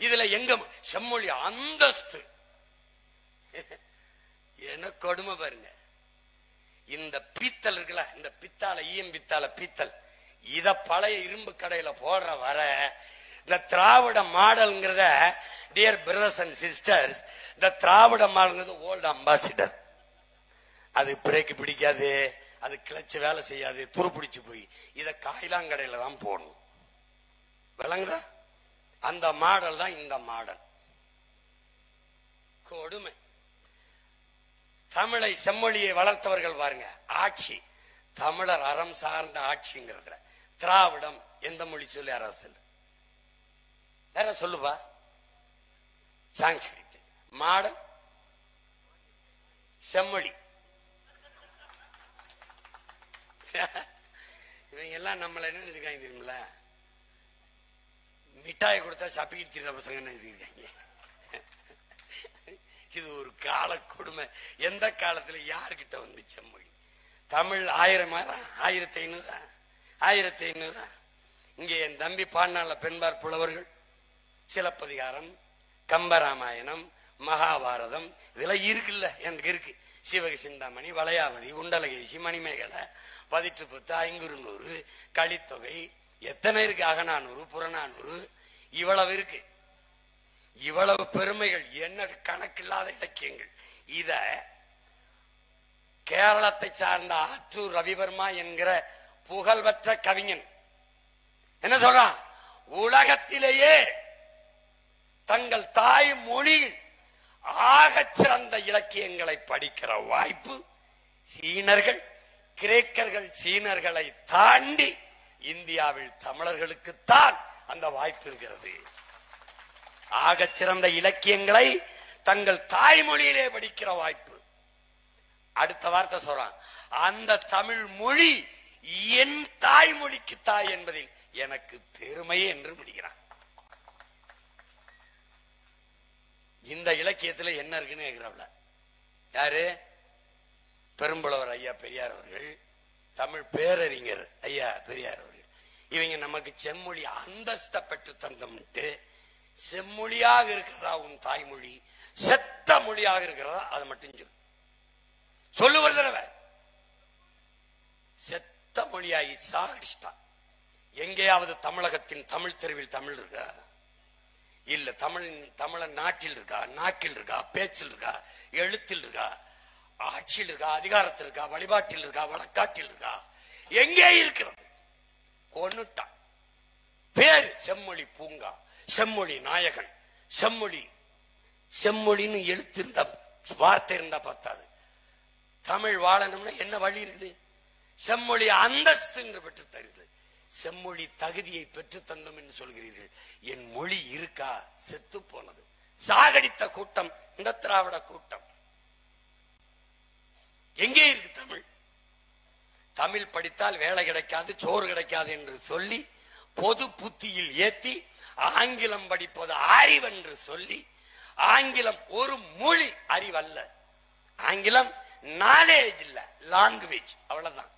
இதுல எங்க செம்மொழி அந்தஸ்து என்ன கொடுமை பாருங்க. இந்த பீத்தல் இருக்குல்ல, இந்த பித்தால, ஈயம் பித்தால பீத்தல், இத பழைய இரும்பு கடையில போடுற வர இந்த திராவிட மாடல்ங்கிறத, டியர் பிரதர்ஸ் அண்ட் சிஸ்டர்ஸ், இந்த திராவிட மாடல்ங்கிறது ஓல்டு அம்பாசிடர். அது பிரேக்கு பிடிக்காது, அது கிளச்சு வேலை செய்யாது, துருப்பிடிச்சு போய் இத காயிலாங்கடையில தான் போடணும். விளங்குதா? அந்த மாடல் தான் இந்த மாடல். கொடுமை. தமிழை செம்மொழியை வளர்த்தவர்கள் பாருங்க. ஆட்சி தமிழர் அறம் சார்ந்த ஆட்சிங்கிறதுல திராவிடம் எந்த மொழி சொல்லி அரசு வேற சொல்லுவா. சான்ஸ்கிரிட் மாடல் செம்மொழி. இவங்க எல்லாம் நம்மள என்ன நினைச்சுக்காங்க தெரியுமில்ல? மிட்டாய் கொடுத்தா சப்பிக்கிட்டு திரிற பசங்க நினைச்சுக்கிட்டாங்க. இது ஒரு கால கொடுமை. எந்த காலத்துல யாருக்கிட்ட வந்து செம்மொழி? தமிழ் 1000 1500 1500. இங்கே என் தம்பி பாடினால பெண்பார் புலவர்கள் சிலப்பதிகாரம், கம்பராமாயணம், மகாபாரதம் இதெல்லாம் இருக்குல்ல. எனக்கு இருக்கு. சிவக சிந்தாமணி, வளையாவதி, குண்டலகேசி, மணிமேகலை, பதிற்றுப்பத்து, ஐங்குறுநூறு, கலித்தொகை எத்தனை இருக்கு? அகநானூறு, புறநானூறு இவ்வளவு இருக்கு. இவ்வளவு பெருமைகள், என்ன கணக்கில்லாத இலக்கியங்கள். இத கேரளத்தை சார்ந்த ஆத்தூர் ரவிவர்மா என்கிற புகழ்பெற்ற கவிஞன் என்ன சொல்றான்? உலகத்திலேயே தங்கள் தாய் மொழியில் ஆகச் சிறந்த இலக்கியங்களை படிக்கிற வாய்ப்பு சீனர்கள், கிரேக்கர்கள், சீனர்களை தாண்டி இந்தியாவில் தமிழர்களுக்குத்தான் அந்த வாய்ப்பு இருக்கிறது. ஆகச் சிறந்த இலக்கியங்களை தங்கள் தாய்மொழியிலே படிக்கிற வாய்ப்பு. அடுத்த வார்த்தை சொல்றான், அந்த தமிழ் மொழி என் தாய்மொழிக்கு தாய் என்பதில் எனக்கு பெருமையே என்று முடிகிறான். இந்த இலக்கியத்தில் என்ன இருக்குன்னு கேட்கிறவள யாரு? பெரும்புலவர் ஐயா பெரியார் அவர்கள், தமிழ் பேரறிஞர் ஐயா பெரியார் அவர்கள். இவங்க நமக்கு செம்மொழி அந்தஸ்தை பெற்று தந்தம்ட்டு, செம்மொழியாக இருக்கிறதா உன் தாய்மொழி, செத்த மொழியாக இருக்கிறதா அதை மட்டும் சொல்லு ஒரு தடவை. செத்த மொழியாகி சாகடிச்சிட்டான். எங்கேயாவது தமிழகத்தின் தமிழ் தெருவில் தமிழ் இருக்கா? இல்ல. தமிழன் நாட்டில் இருக்கா? நாக்கில் இருக்கா? பேச்சில் இருக்கா? எழுத்தில் இருக்கா? ஆட்சியில் இருக்கா? அதிகாரத்தில் இருக்கா? வழிபாட்டில் இருக்கா? வழக்காட்டில் இருக்கா? எங்கே இருக்கிறது? கொன்னுட்டான். பேரு செம்மொழி பூங்கா, செம்மொழி நாயகன், செம்மொழி. செம்மொழின்னு எழுத்திருந்த வார்த்தை இருந்தா பத்தாது. தமிழ் வாழணும்னா என்ன வழி இருக்குது? செம்மொழி அந்தஸ்து என்று பெற்று தருகிறது. செம்மொழி தகுதியை பெற்று தந்தோம் என்று சொல்கிறீர்கள். என் மொழி இருக்கா? செத்து போனது. சாகடித்த கூட்டம் இந்த திராவிட கூட்டம். எங்கே இருக்கு தமிழ்? தமிழ் படித்தால் வேலை கிடைக்காது, சோறு கிடைக்காது என்று சொல்லி பொது புத்தியில் ஏத்தி ஆங்கிலம் படிப்பது அறிவென்று சொல்லி, ஆங்கிலம் ஒரு மொழி, அறிவல்ல. ஆங்கிலம் நாலேஜ் இல்ல, லாங்குவேஜ், அவ்வளவுதான்.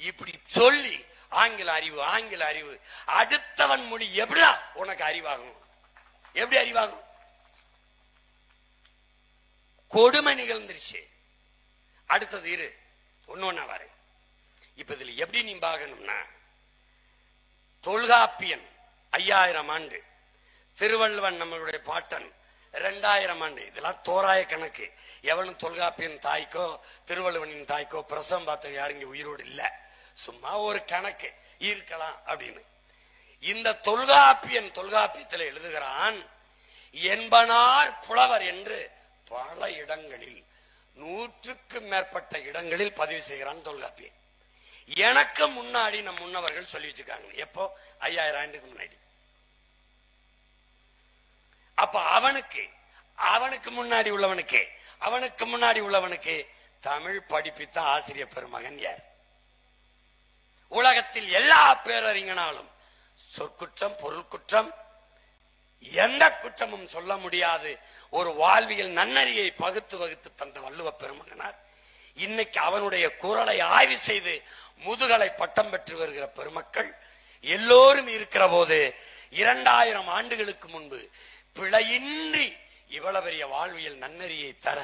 இப்படி சொல்லி ஆங்கில அறிவு, ஆங்கில அறிவு. அடுத்தவன் மொழி எப்படிடா உனக்கு அறிவாகும்? எப்படி அறிவாகும்? கொடுமை நிகழ்ந்துருச்சு. அடுத்தது இரு, ஒன்னொன்னா வரேன். இப்ப இதுல எப்படி நீ பார்க்கணும்னா, தொல்காப்பியன் 5000 ஆண்டு, திருவள்ளுவன் நம்மளுடைய பாட்டன் 2000 ஆண்டு. இதெல்லாம் தோராய கணக்கு. எவனும் தொல்காப்பியன் தாய்க்கோ திருவள்ளுவனின் தாய்க்கோ பிரசவம் பார்த்த யாரும் இங்க உயிரோடு இல்ல. சும்மா ஒரு கணக்கு இருக்கலாம் அப்படின்னு. இந்த தொல்காப்பியத்தில் எழுதுகிறான், என்பனார் புலவர் என்று பல இடங்களில் 100க்கும் மேற்பட்ட இடங்களில் பதிவு செய்கிறான் தொல்காப்பியன். எனக்கு முன்னாடி நம் முன்னவர்கள் சொல்லி வச்சிருக்காங்க. எப்போ? 5000 ஆண்டுக்கு முன்னாடி. அப்ப அவனுக்கு முன்னாடி உள்ளவனுக்கு தமிழ் படிப்பித்த ஆசிரியர் பெருமகன் யார்? உலகத்தில் எல்லா பேரறிஞனாலும் சொற்குற்றம், பொருள் குற்றம், எந்த குற்றமும் சொல்ல முடியாது ஒரு வாழ்வியல் நன்னறியை பகுத்து தந்த வள்ளுவ பெருமகனார் இன்னைக்கு அவனுடைய குரலை ஆய்வு செய்து முதுகலை பட்டம் பெற்று வருகிற பெருமக்கள் எல்லோரும் இருக்கிற போது 2000 ஆண்டுகளுக்கு முன்பு பிழையின்றி இவ்வளவு பெரிய வாழ்வியல் நன்னறியை தர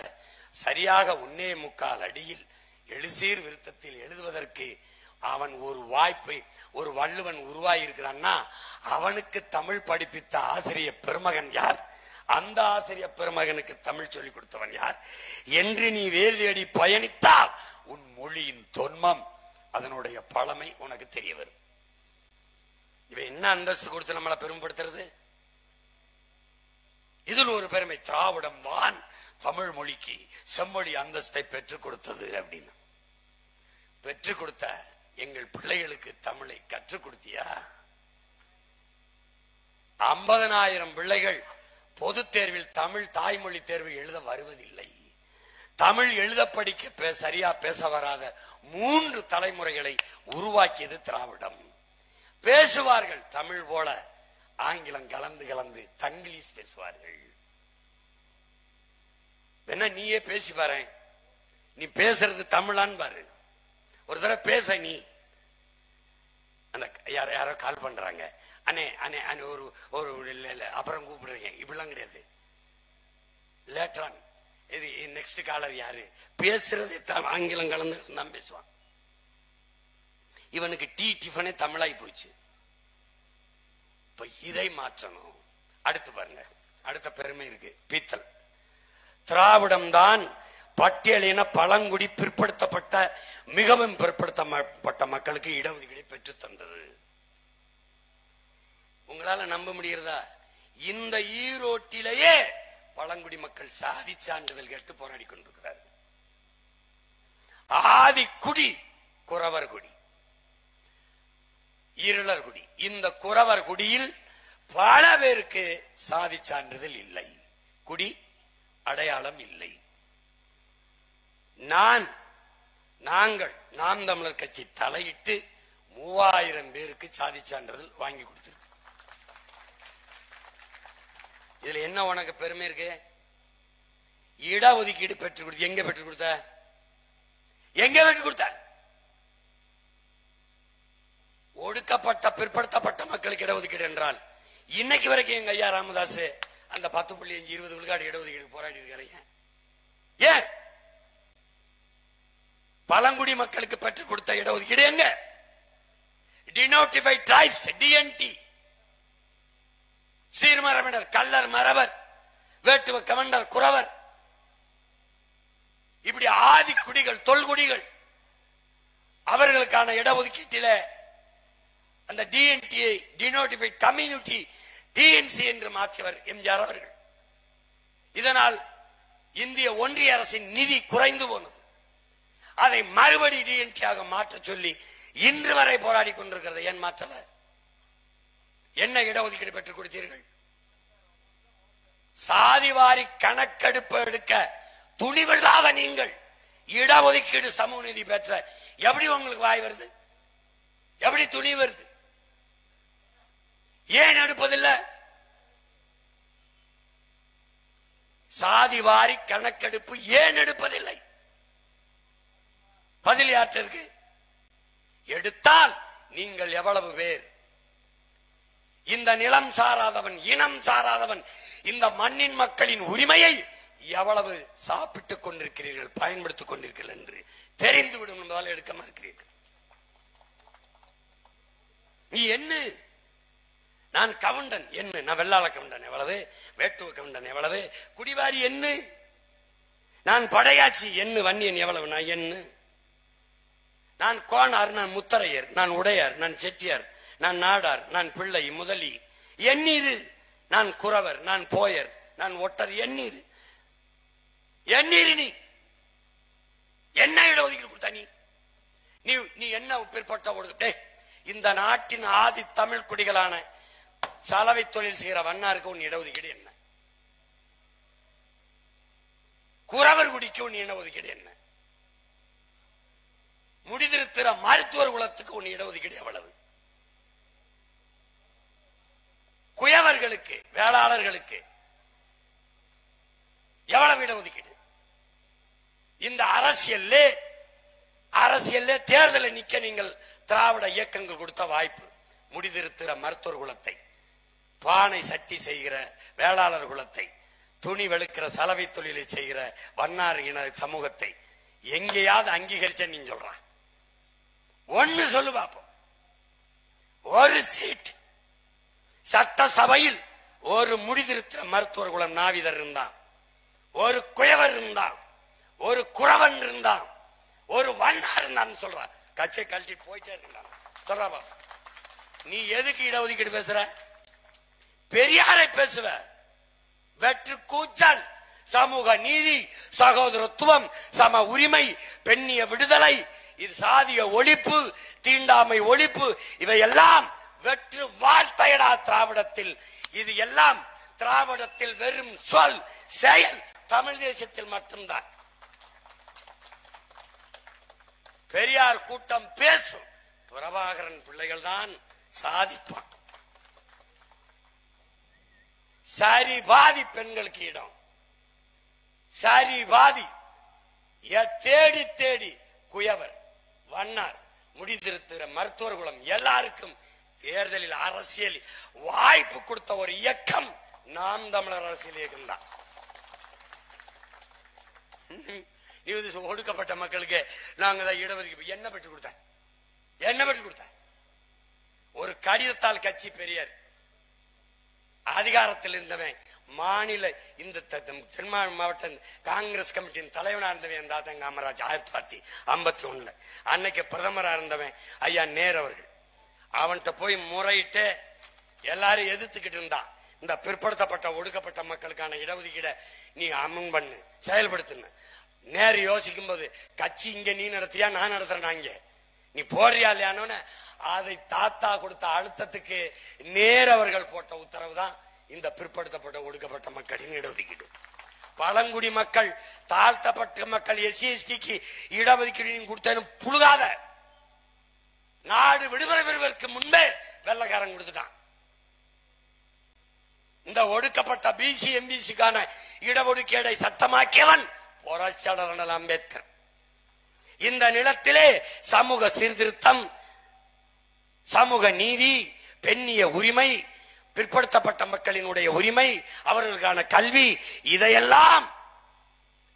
சரியாக 1.25 அடியில் எழுசீர் விருத்தத்தில் எழுதுவதற்கு அவன் ஒரு வாய்ப்பை, ஒரு வள்ளுவன் உருவாயிருக்கிறான்னா அவனுக்கு தமிழ் படிப்பித்த ஆசிரியர் பெருமகன் யார்? அந்த ஆசிரியர் பெருமகனுக்கு தமிழ் சொல்லிக் கொடுத்தவன் யார் என்று நீ வேறு தேடி பயணித்தால் உன் மொழியின் தொன்மம், அதனுடைய பழமை உனக்கு தெரிய வரும். இவன் என்ன அந்தஸ்து கொடுத்து நம்மளை பெருமைப்படுத்துறது? இதில் ஒரு பெருமை, திராவிடம் தான் தமிழ் மொழிக்கு செம்மொழி அந்தஸ்தை பெற்றுக் கொடுத்தது அப்படின்னு. பெற்றுக் கொடுத்த எங்கள் பிள்ளைகளுக்கு தமிழை கற்றுக் கொடுத்தியா? 50,000 பிள்ளைகள் பொது தேர்வில் தமிழ் தாய்மொழி தேர்வு எழுத வருவதில்லை. தமிழ் எழுத படிக்க சரியா பேச வராத 3 தலைமுறைகளை உருவாக்கியது திராவிடம். பேசுவார்கள் தமிழ் போல, ஆங்கிலம் கலந்து கலந்து தங்கிலீஷ் பேசுவார்கள். என்ன நீயே பேசி பாரு, நீ பேசுறது தமிழான்னு பாரு. ஒரு தடவை பேச நீ. அந்த யாரோ கால் பண்றாங்க, அண்ணே அண்ணே அண்ணே ஒரு ஒரு அப்புறம் கூப்பிடுறீங்க, இப்படிலாம் கிடையாது. லேட்டரான் இது நெக்ஸ்ட் காலர் யாரு, பேசுறது ஆங்கிலம் கலந்து தான் பேசுவான். இவனுக்கு டீ டிஃபனே தமிழாய் போச்சு. இப்ப இதை மாற்றணும். அடுத்து பாருங்க, அடுத்த பெருமை இருக்கு, பீத்தல். திராவிடம் தான் பட்டியலின பழங்குடி பிற்படுத்தப்பட்ட மிகவும் பிற்படுத்தப்பட்ட மக்களுக்கு இடஒதுக்கீடு பெற்று தந்தது. உங்களால நம்ப முடிகிறதா? இந்த ஈரோட்டிலேயே பழங்குடி மக்கள் சாதி சான்றிதழ் கேட்டு போராடி கொண்டிருக்கிறார்கள். ஆதிக்குடி குறவர் குடி, இருளர் குடி. இந்த குறவர் குடியில் பல பேருக்கு சாதி சான்றிதழ் இல்லை, குடி அடையாளம் இல்லை. நாங்கள் நாம் தமிழர் கட்சி தலையிட்டு 3000 பேருக்கு சாதி சான்றிதழ் வாங்கி கொடுத்திருக்கு. இதுல என்ன உனக்கு பெருமை இருக்கு? இடஒதுக்கீடு பெற்றுக் கொடுத்து. எங்க பெற்றுக் கொடுத்த? எங்க பெற்றுக் கொடுத்த? ஒடுக்கப்பட்ட பிற்படுத்தப்பட்ட மக்களுக்கு இடஒதுக்கீடு என்றால் இன்னைக்கு வரைக்கும் எங்க ஐயா ராமதாஸ் அந்த 10.5 20 விழுக்காடு இடஒதுக்கீடு போராடி இருக்காரு. ஏன் பழங்குடி மக்களுக்கு பெற்றுக் கொடுத்த இடஒதுக்கீடு எங்க? டினோட்டிஃபைட் ட்ரைப்ஸ், டிஎன்டி, சீர்மரபினர், கள்ளர், மறவர், வேட்டுவ, கவண்டர், குறவர், இப்படி ஆதி குடிகள், தொல்குடிகள், அவர்களுக்கான இடஒதுக்கீட்டில அந்த டிஎன்டி, டினோட்டிஃபைட் கம்யூனிட்டி, டிஎன்சி என்று மாற்றியவர் எம்ஜிஆர் அவர்கள். இதனால் இந்திய ஒன்றிய அரசின் நிதி குறைந்து போனது. அதை மறுபடி டிஎன்டியாக மாற்ற சொல்லி இன்று வரை போராடி கொண்டிருக்கிறது. ஏன் மாற்றல? என்ன இடஒதுக்கீடு பெற்றுக் கொடுத்தீர்கள்? சாதிவாரி கணக்கெடுப்பு எடுக்க துணிவில்லாத நீங்கள் இடஒதுக்கீடு சமூக நீதி பெற்ற எப்படி உங்களுக்கு வாய் வருது? எப்படி துணி வருது? ஏன் எடுப்பதில்லை? சாதிவாரி கணக்கெடுப்பு ஏன் எடுப்பதில்லை? பதில் யாற்றிற்கு? எடுத்தால் நீங்கள் எவ்வளவு பேர்? இந்த நிலம் சாராதவன், இனம் சாராதவன், இந்த மண்ணின் மக்களின் உரிமையை எவ்வளவு சாப்பிட்டுக் கொண்டிருக்கிறீர்கள், பயன்படுத்திக் கொண்டிருக்கிறீர்கள் என்று தெரிந்துவிடும் என்பதால் எடுக்க மறுக்கிறீர்கள். நீ என்ன? நான் கவுண்டன் என்ன? நான் வெள்ளாள கவுண்டன் எவ்வளவு, வேட்டுவ கவுண்டன் எவ்வளவு, குடிவாரி என்ன? நான் படையாச்சி என்ன, வன்னியன் எவ்வளவு, நான் என்ன? நான் கோனார், நான் முத்தரையர், நான் உடையார், நான் செட்டியார், நான் நாடார், நான் பிள்ளை, முதலி, எண்ணீரு, நான் குறவர், நான் போயர், நான் ஒட்டர், எண்ணீரு. எண்ணீரு நீ என்ன இடஒதுக்கீடு கொடுத்த? நீ என்ன பிற்பட்ட? இந்த நாட்டின் ஆதி தமிழ் குடிகளான சலவை தொழில் செய்கிற வண்ணாருக்கு உன் இடஒதுக்கீடு என்ன? குறவர் குடிக்கு உன் இடஒதுக்கீடு என்ன? முடிதிருத்திர மருத்துவர் குலத்துக்கு உன் இடஒதுக்கீடு எவ்வளவு? குயவர்களுக்கு, வேளாளர்களுக்கு எவ்வளவு இடஒதுக்கீடு? இந்த அரசியல்ல தேர்தலை நிக்க நீங்கள் திராவிட இயக்கங்கள் கொடுத்த வாய்ப்பு. முடிதிருத்திர மருத்துவர் குலத்தை, பானை சட்டி செய்கிற வேளாளர் குலத்தை, துணி வெளுக்கிற சலவை தொழிலை செய்கிற வண்ணார் இன சமூகத்தை எங்கேயாவது அங்கீகரிச்ச நீ சொல்றான்? ஒன்னு சொல்லு பாப்போம். ஒரு சீட் சட்டசபையில் ஒரு முடிதிருத்திர மருத்துவர் குலம் நாவிதர் இருந்தான், ஒரு குயவர் இருந்தான், ஒரு குறவன் இருந்தான், ஒரு வண்ணார் இருந்தான்னு சொல்ற. கட்சியை கழட்டி போயிட்டே இருந்தான். சொல்றா, நீ எதுக்கு இடஒதுக்கீடு பேசுற? பெரியாரை பேசுவ, வெற்று கூச்சல், சமூக நீதி, சகோதரத்துவம், சம உரிமை, பெண்ணிய விடுதலை, இது சாதிய ஒழிப்பு, தீண்டாமை ஒழிப்பு, இவையெல்லாம் வெற்று வார்த்தையடா திராவிடத்தில். இது எல்லாம் திராவிடத்தில் வெறும் சொல், செயல். தமிழ் தேசத்தில் மட்டும்தான். பெரியார் கூட்டம் பேசும், பிரபாகரன் பிள்ளைகள் தான் சாதிப்பான். சரி பாதி பெண்களுக்கு இடம், சரி பாதி. தேடி தேடி குயவர், வண்ணார், முடிதிருத்துகிற மருத்துவர் குலம் எல்லாருக்கும் தேர்தலில் அரசியல் வாய்ப்பு கொடுத்த ஒரு இயக்கம் நாம் தமிழர் அரசியல் இயக்கம் தான். ஒடுக்கப்பட்ட மக்களுக்கு நாங்க தான் இடஒதுக்கீடு என்ன பெற்று கொடுத்தேன், என்ன பெற்று கொடுத்தேன்? ஒரு கடிதத்தால் கட்சி பெரியார் அதிகாரத்தில் இருந்தவன், மாநில இந்த தென் மாவட்ட காங்கிரஸ் கமிட்டியின் தலைவனா இருந்தவன் என் தாத்தன் காமராஜ் 1951 அன்னைக்கு பிரதமரா இருந்தவன் ஐயா நேரு அவர்கள். அவன்கிட்ட போய் முறையிட்டு எல்லாரும் எதிர்த்துக்கிட்டு இருந்தான். இந்த பிற்படுத்தப்பட்ட ஒடுக்கப்பட்ட மக்களுக்கான இடஒதுக்கீட நீ அமன் பண்ணு, செயல்படுத்து. நேரு யோசிக்கும் போது, கட்சி இங்க நீ நடத்தியா நான் நடத்துறேன், இங்க நீ போடுறியா இல்லையானோன்னு அதை தாத்தா கொடுத்த அழுத்தத்துக்கு நேரு அவர்கள் போட்ட உத்தரவு தான் இந்த பிற்படுத்தப்பட்ட ஒடுக்கப்பட்ட மக்களின் இடஒதுக்கீடு. பழங்குடி மக்கள், தாழ்த்தப்பட்ட மக்கள், எஸ்சி எஸ்டிக்கு இடஒதுக்கீடு கொடுத்தேன்னு புழுகாத. நாடு விடுதலை பெறுவதற்கு முன்பே வெள்ளக்காரன் கொடுத்துட்டான். இந்த ஒடுக்கப்பட்ட பிசி எம்பிசிக்கான இடஒதுக்கீடை சட்டமாக்கியவன் புரட்சியாளர் அண்ணல் அம்பேத்கர். இந்த நிலத்திலே சமூக சீர்திருத்தம், சமூக நீதி, பெண்ணிய உரிமை, பிற்படுத்தப்பட்ட மக்களினுடைய உரிமை, அவர்களுக்கான கல்வி, இதையெல்லாம்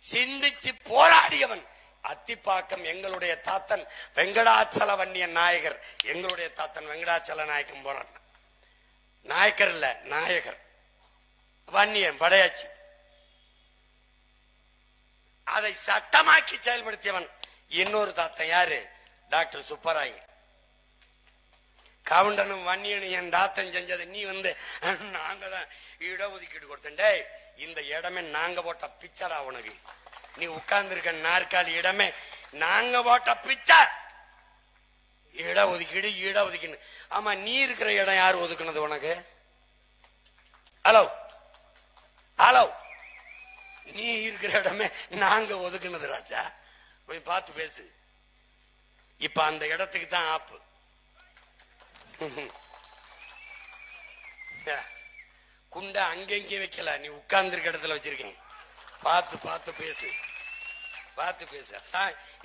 சிந்திச்சு போராடியவன் அத்திப்பாக்கம் எங்களுடைய தாத்தன் வெங்கடாச்சல வன்னியன் நாயகர். எங்களுடைய தாத்தன் வெங்கடாச்சல நாயக்கம் போறான். நாயக்கர் இல்ல, நாயகர் வன்னியன் படையாச்சி. அதை சட்டமாக்கி செயல்படுத்தியவன் இன்னொரு தாத்தன் யாரு? டாக்டர் சுப்பராய். கவுண்டனும் வன்னியனும் என் தாத்தன் செஞ்சது நீ நாங்க தான் இடஒதுக்கீடு கொடுத்தேன். இந்த இடமே நாங்க போட்ட பிச்சரா, உனக்கு நீ உட்கார்ந்து இருக்க நாற்காலி இடமே நாங்க போட்ட பிச்சை. இடஒதுக்கீடு இடஒதுக்கீடு. ஆமா, நீ இருக்கிற இடம் யார் ஒதுக்குனது உனக்கு? ஹலோ ஹலோ, நீ இருக்கிற இடமே நாங்க ஒதுக்குனது ராஜா. கொஞ்சம் பார்த்து பேசு. இப்ப அந்த இடத்துக்கு தான் ஆப்பு. குண்டா அங்கெங்கே வைக்கல, நீ உட்கார்ந்து இருக்க இடத்துல வச்சிருக்கேன். பார்த்து பார்த்து பேசு, பார்த்து பேசு.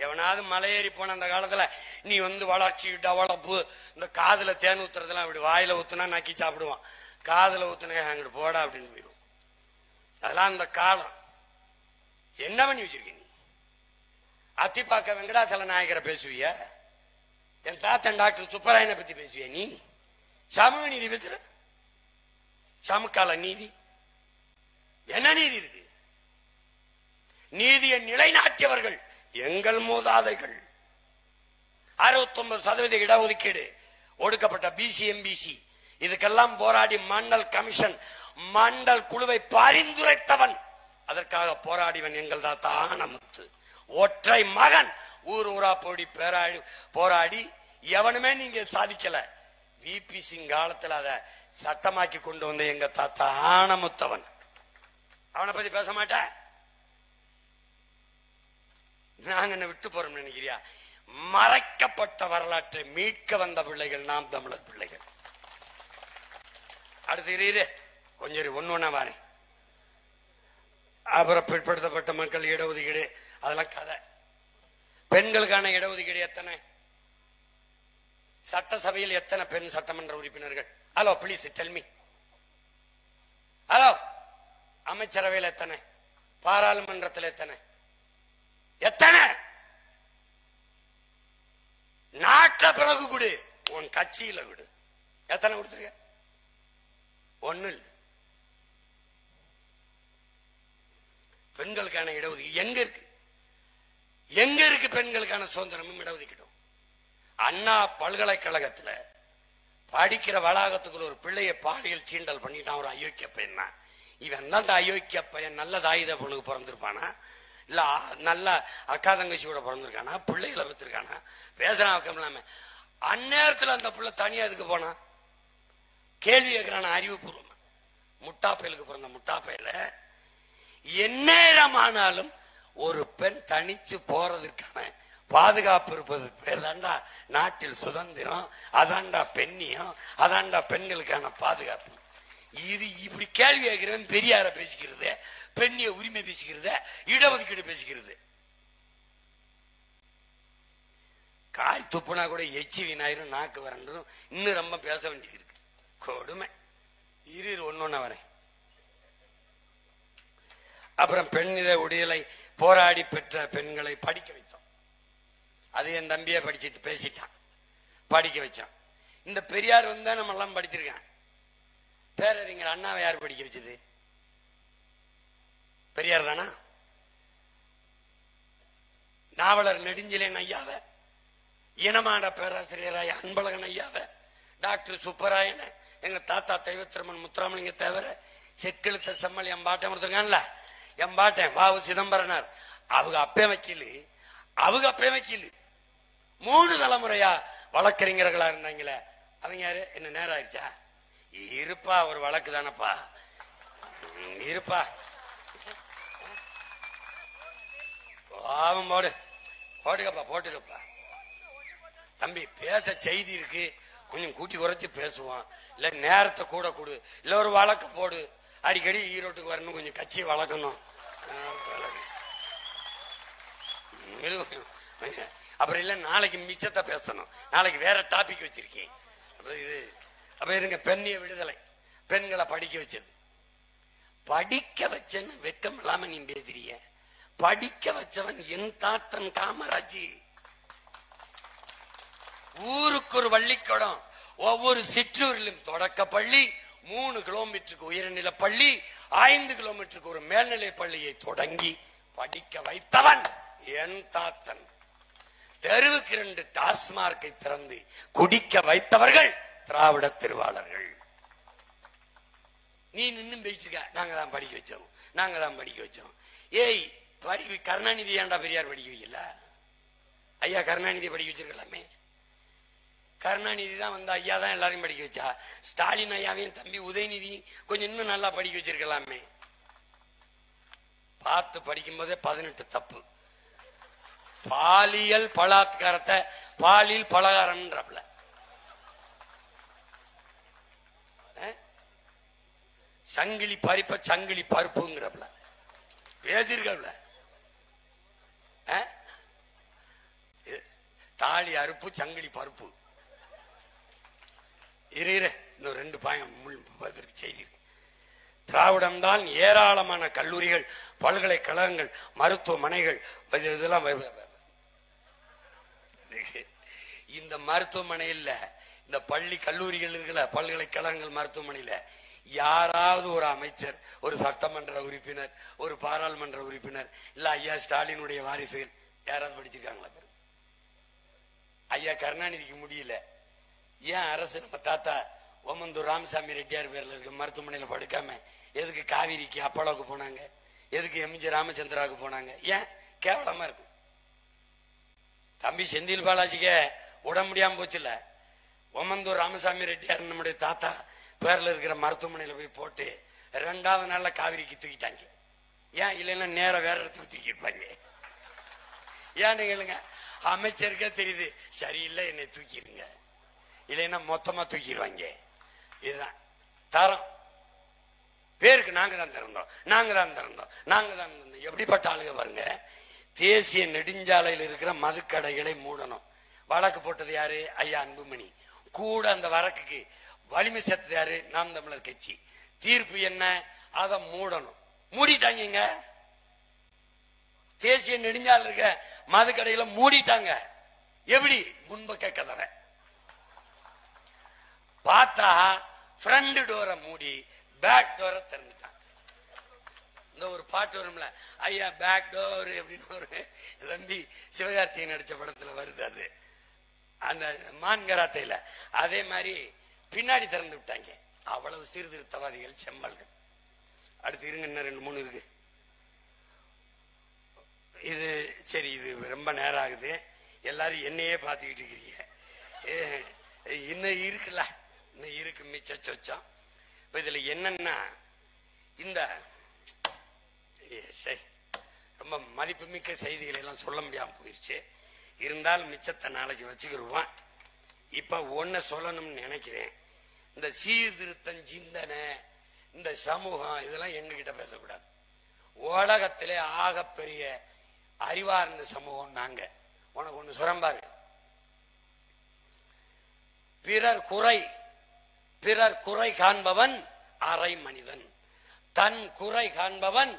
எவனாவது மலையேறி போன அந்த காலத்துல நீ வளர்ச்சி டெவலப்பு, இந்த காதுல தேன் ஊத்துறதுலாம் அப்படி வாயில ஊத்துனா நக்கி சாப்பிடுவான், காதுல ஊத்துனா அங்கிட்டு போடா அப்படின்னு போயிடும். அதெல்லாம் அந்த காலம். என்ன பண்ணி வச்சிருக்க நீ? அத்திப்பாக்க வெங்கடாச்சல நாயகரை பேசுவிய? என் தாத்தன் டாக்டர் சுப்பராயனை பத்தி பேசுவிய நீ? சமூக நீதி பேசுற? சமகால நீதி என்ன நீதி இருக்கு? நீதியை நிலைநாட்டியவர்கள் எங்கள் மூதாதைகள். 69% இடஒதுக்கீடு, ஒடுக்கப்பட்ட பிசி எம்பிசி, இதுக்கெல்லாம் போராடி மண்டல் கமிஷன், மண்டல் குழுவை பரிந்துரைத்தவன், அதற்காக போராடிவன் எங்கள் தாத்தா ஆனமுத்து. ஒற்றை மகன் ஊர் ஊரா போராடி எவனுமே நீங்க சாதிக்கல. விபி சிங் காலத்தில் அதை சட்டமாக்கி கொண்டு வந்த எங்க தாத்தா ஆனமுத்தவன். அவனை பத்தி பேச மாட்டேன். நாங்க என்ன விட்டு போறோம் நினைக்கிறியா? மறைக்கப்பட்ட வரலாற்றை மீட்க வந்த பிள்ளைகள் நாம் தமிழர் பிள்ளைகள். அடுத்து கொஞ்சம் ஒண்ணு வாரேன். அப்புறம் பிற்படுத்தப்பட்ட மக்கள் இடஒதுக்கீடு, அதெல்லாம் கதை. பெண்களுக்கான இடஒதுக்கீடு எத்தனை? சட்டசபையில் எத்தனை பெண் சட்டமன்ற உறுப்பினர்கள்? Hello please tell me. Hello, அமைச்சரவையில் எத்தனை? பாராளுமன்றத்தில் எத்தனை? எத்தனை? நாட்ட பிறகு கொடு, உன் கட்சியில கொடு. எத்தனை கொடுத்துருக்க? ஒண்ணு இல்லை. பெண்களுக்கான இடஒதுக்கீடு எங்க இருக்கு? எங்க இருக்கு பெண்களுக்கான சுதந்திரமும் இடஒதுக்கீடும்? அண்ணா பல்கலைக்கழகத்துல படிக்கிற வளாகத்துக்குள்ள ஒரு பிள்ளைய பாலியல் சீண்டல் பண்ணிட்டான் ஒரு அயோக்கிய பெண்ணா. இவன் தான் இந்த அயோக்கிய பையன் நல்ல தாயுத பொண்ணுக்கு பிறந்திருப்பானா, இல்ல நல்ல அக்கா தங்கச்சியோட பிறந்திருக்கானா, பிள்ளைகளை பெற்றிருக்கானா, பேசுறான் இல்லாம அந்நேரத்தில் அந்த பிள்ளை தனியா எதுக்கு போனா கேள்வி கேட்கிறான அறிவுபூர்வமா. முட்டாப்பயலுக்கு பிறந்த முட்டாப்பயல எந்நேரமானாலும் ஒரு பெண் தனிச்சு போறதுக்கான பாதுகாப்பு இருப்பதுக்கு பேர் தாண்டா நாட்டில் சுதந்திரம், அதாண்டா பெண்ணியம், அதாண்டா பெண்களுக்கான பாதுகாப்பு. இது இப்படி கேள்வி கேட்கிறவன் பெரியார பேசிக்கிறது, பெண்ணிய உரிமை பேசிக்கிறது, இடஒதுக்கீடு பேசிக்கிறது. காய் துப்புனா கூட எச்சி வினாயிரும், நாக்கு வரண்டும், இன்னும் ரொம்ப பேச வேண்டியது இருக்கு. கொடுமை. இரு ஒன்னொன்னா வரேன். அப்புறம் பெண்ணித உடையலை போராடி பெற்ற பெண்களை படிக்க வைத்தோம். அது என் தம்பியை படிச்சுட்டு பேசிட்டான், படிக்க வச்சான். இந்த பெரியார் வந்தா நம்ம எல்லாம் படிச்சிருக்கான். பேரறிஞர் அண்ணாவை யார் படிக்க வச்சது? பெரியார் தானா? நாவலர் நெடுஞ்செழியன் ஐயாவை, இனமான பேராசிரியராய அன்பழகன் ஐயாவை, டாக்டர் சுப்பராயன, எங்க தாத்தா தெய்வத்திரமன் முத்துராமலிங்க தேவர, செக்கெழுத்த செம்மல் எம்பாட்டன் கொடுத்துருக்கான்ல, எம்பாட்டன் வாவு சிதம்பரனார், அவங்க அப்பே வக்கீல், அவங்க அப்பே வக்கீல், 3 தலைமுறையா வழக்கறிஞர்களா இருந்தாங்களே அவங்க யாரு? என்ன நேரம் ஆயிடுச்சா? இருப்பா, ஒரு வழக்கு தானப்பா, இருப்பா. பாவம் போடு, போட்டுக்கப்பா போட்டுக்கப்பா. தம்பி பேச செய்தி இருக்கு, கொஞ்சம் கூட்டி குறைச்சு பேசுவோம். இல்ல நேரத்தை கூட கொடு, இல்ல ஒரு வழக்கு போடு. அடிக்கடி ஈரோட்டுக்கு வரணும், கொஞ்சம் கட்சியை வளர்க்கணும். அப்புறம் இல்ல நாளைக்கு மிச்சத்தை பேசணும், நாளைக்கு வேற டாபிக் வச்சிருக்கேன். இது அப்ப இருங்க. பெண்ணிய விடுதலை, பெண்களை படிக்க வச்சது. படிக்க வச்சன்னு வெக்கம் இல்லாம நீ பேசுறிய. படிக்க வச்சவன் என் தாத்தன் காமராஜ். ஊருக்கு ஒரு பள்ளிக்கூடம், ஒவ்வொரு சிற்றூரிலும் தொடக்க பள்ளி, 3 கிலோமீட்டருக்கு உயர்நிலை பள்ளி, 5 கிலோமீட்டருக்கு ஒரு மேல்நிலை பள்ளியை தொடங்கி படிக்க வைத்தவன் என் தாத்தன். தெருவுக்கு 2 டாஸ்மார்க்கை திறந்து குடிக்க வைத்தவர்கள் திராவிட திருவாளர்கள். நீ நின்னும் பேசிக்க, நாங்க தான் படிக்க வச்சோம், நாங்க தான் படிக்க வச்சோம். ஏய் படிக்க, கருணாநிதி ஏன்டா பெரியார் படிக்க வைக்கல? ஐயா கருணாநிதி படிக்க வச்சிருக்கலாமே. கருணாநிதி தான் வந்து ஐயா தான் எல்லாரையும் படிக்க வச்சா. ஸ்டாலின் ஐயாவையும் தம்பி உதயநிதி கொஞ்சம் இன்னும் நல்லா படிக்க வச்சிருக்கலாமே. பார்த்து படிக்கும் போதே 18 தப்பு. பாலியல் பலாத்காரத்தை பாலியல் பலகாரம்ன்றப்பல, சங்கிலி பறிப்ப சங்கிலி பருப்புங்கிறப்பல பேசிருக்கல. தாலி அறுப்பு சங்கிலி பருப்பு. இன்னும் 2 பாயம் செய்தி இருக்கு. திராவிடம் தான் ஏராளமான கல்லூரிகள், பல்கலைக்கழகங்கள், மருத்துவமனைகள், இதெல்லாம். இந்த மருத்துவமனையில், இந்த பள்ளி கல்லூரிகள் இருக்குல்ல, பல்கலைக்கழகங்கள், மருத்துவமனையில யாராவது ஒரு அமைச்சர், ஒரு சட்டமன்ற உறுப்பினர், ஒரு பாராளுமன்ற உறுப்பினர், இல்ல ஐயா ஸ்டாலினுடைய வாரிசுகள் யாராவது படிச்சிருக்காங்களா? ஐயா கருணாநிதிக்கு முடியல, ஏன் அரசு நம்ம தாத்தா ஓமந்தூர் ராமசாமி ரெட்டியார் பேர்ல இருக்க மருத்துவமனையில படுக்காம எதுக்கு காவிரிக்கு அப்பளவுக்கு போனாங்க? எதுக்கு எம்ஜி ராமச்சந்திராவுக்கு போனாங்க? ஏன்? கேவலமா இருக்கும். தம்பி செந்தில் பாலாஜிக்கு உடம்பு முடியாம போச்சுல, ஓமந்தூர் ராமசாமி ரெட்டியார் நம்முடைய தாத்தா பேர்ல இருக்கிற மருத்துவமனையில போய் போட்டு 2வது நாள்ல காவிரிக்கு தூக்கிட்டாங்க. ஏன்? இல்லைன்னா நேர வேற இடத்துக்கு தூக்கிருப்பாங்க. ஏன்னு கேளுங்க. அமைச்சருக்கே தெரியுது, சரியில்லை என்னை தூக்கிடுங்க, இல்லைன்னா மொத்தமா தூக்கிடுவாங்க. இதுதான் தரம். பேருக்கு நாங்க தான் திறந்தோம், நாங்க தான் திறந்தோம், நாங்க தான் திறந்தோம். எப்படிப்பட்ட ஆளுங்க பாருங்க. தேசிய நெடுஞ்சாலையில் இருக்கிற மதுக்கடைகளை மூடணும். வழக்கு போட்டது யாரு? ஐயா அன்புமணி. கூட அந்த வழக்குக்கு வலிமை சேர்த்தது யாரு? நாம் தமிழர் கட்சி. தீர்ப்பு என்ன? அதை மூடணும். மூடிட்டாங்க. தேசிய நெடுஞ்சாலை இருக்க மதுக்கடையில மூடிட்டாங்க. எப்படி? முன்பக்க கதவை பார்த்தா ஃப்ரண்ட் டோரை மூடி பேக் டோரை திறந்துட்டாங்க. இந்த ஒரு பாட்டு வரும்ல, ஐயா பேக் டோர் அப்படின்னு ஒரு தம்பி சிவகார்த்திகேயன் நடிச்ச படத்துல வருது. அது அந்த மான்கராத்தையில அதே மாதிரி பின்னாடி திறந்து விட்டாங்க. அவ்வளவு சீர்திருத்தவாதிகள் செம்மல்கள். அடுத்து இருங்க, இன்னும் 2 3 இருக்கு. இது சரி, இது ரொம்ப நேரம் ஆகுது. எல்லாரும் என்னையே பார்த்துக்கிட்டு இருக்கிறீங்க. இன்னும் இருக்குல்ல, இன்னும் இருக்கு மிச்ச சொச்சம். இப்ப இதுல என்னன்னா, இந்த ரொம்ப மதிப்புமிக்க செய்திகளை எல்லாம் சொல்ல முடியாம போயிடுச்சு. இருந்தாலும் மிச்சத்தை நாளைக்கு வச்சுக்கிடுவோம். இப்ப ஒன்ன சொல்லணும்னு நினைக்கிறேன். இந்த சீர்திருத்தம், சிந்தனை, இந்த சமூகம், இதெல்லாம் எங்க கிட்ட பேசக்கூடாது. உலகத்திலே ஆகப்பெரிய அறிவார்ந்த சமூகம் நாங்க. உனக்கு ஒண்ணு சொல்றேன், பிறர் குறை காண்பவன் அரை மனிதன், தன் குறை காண்பவன்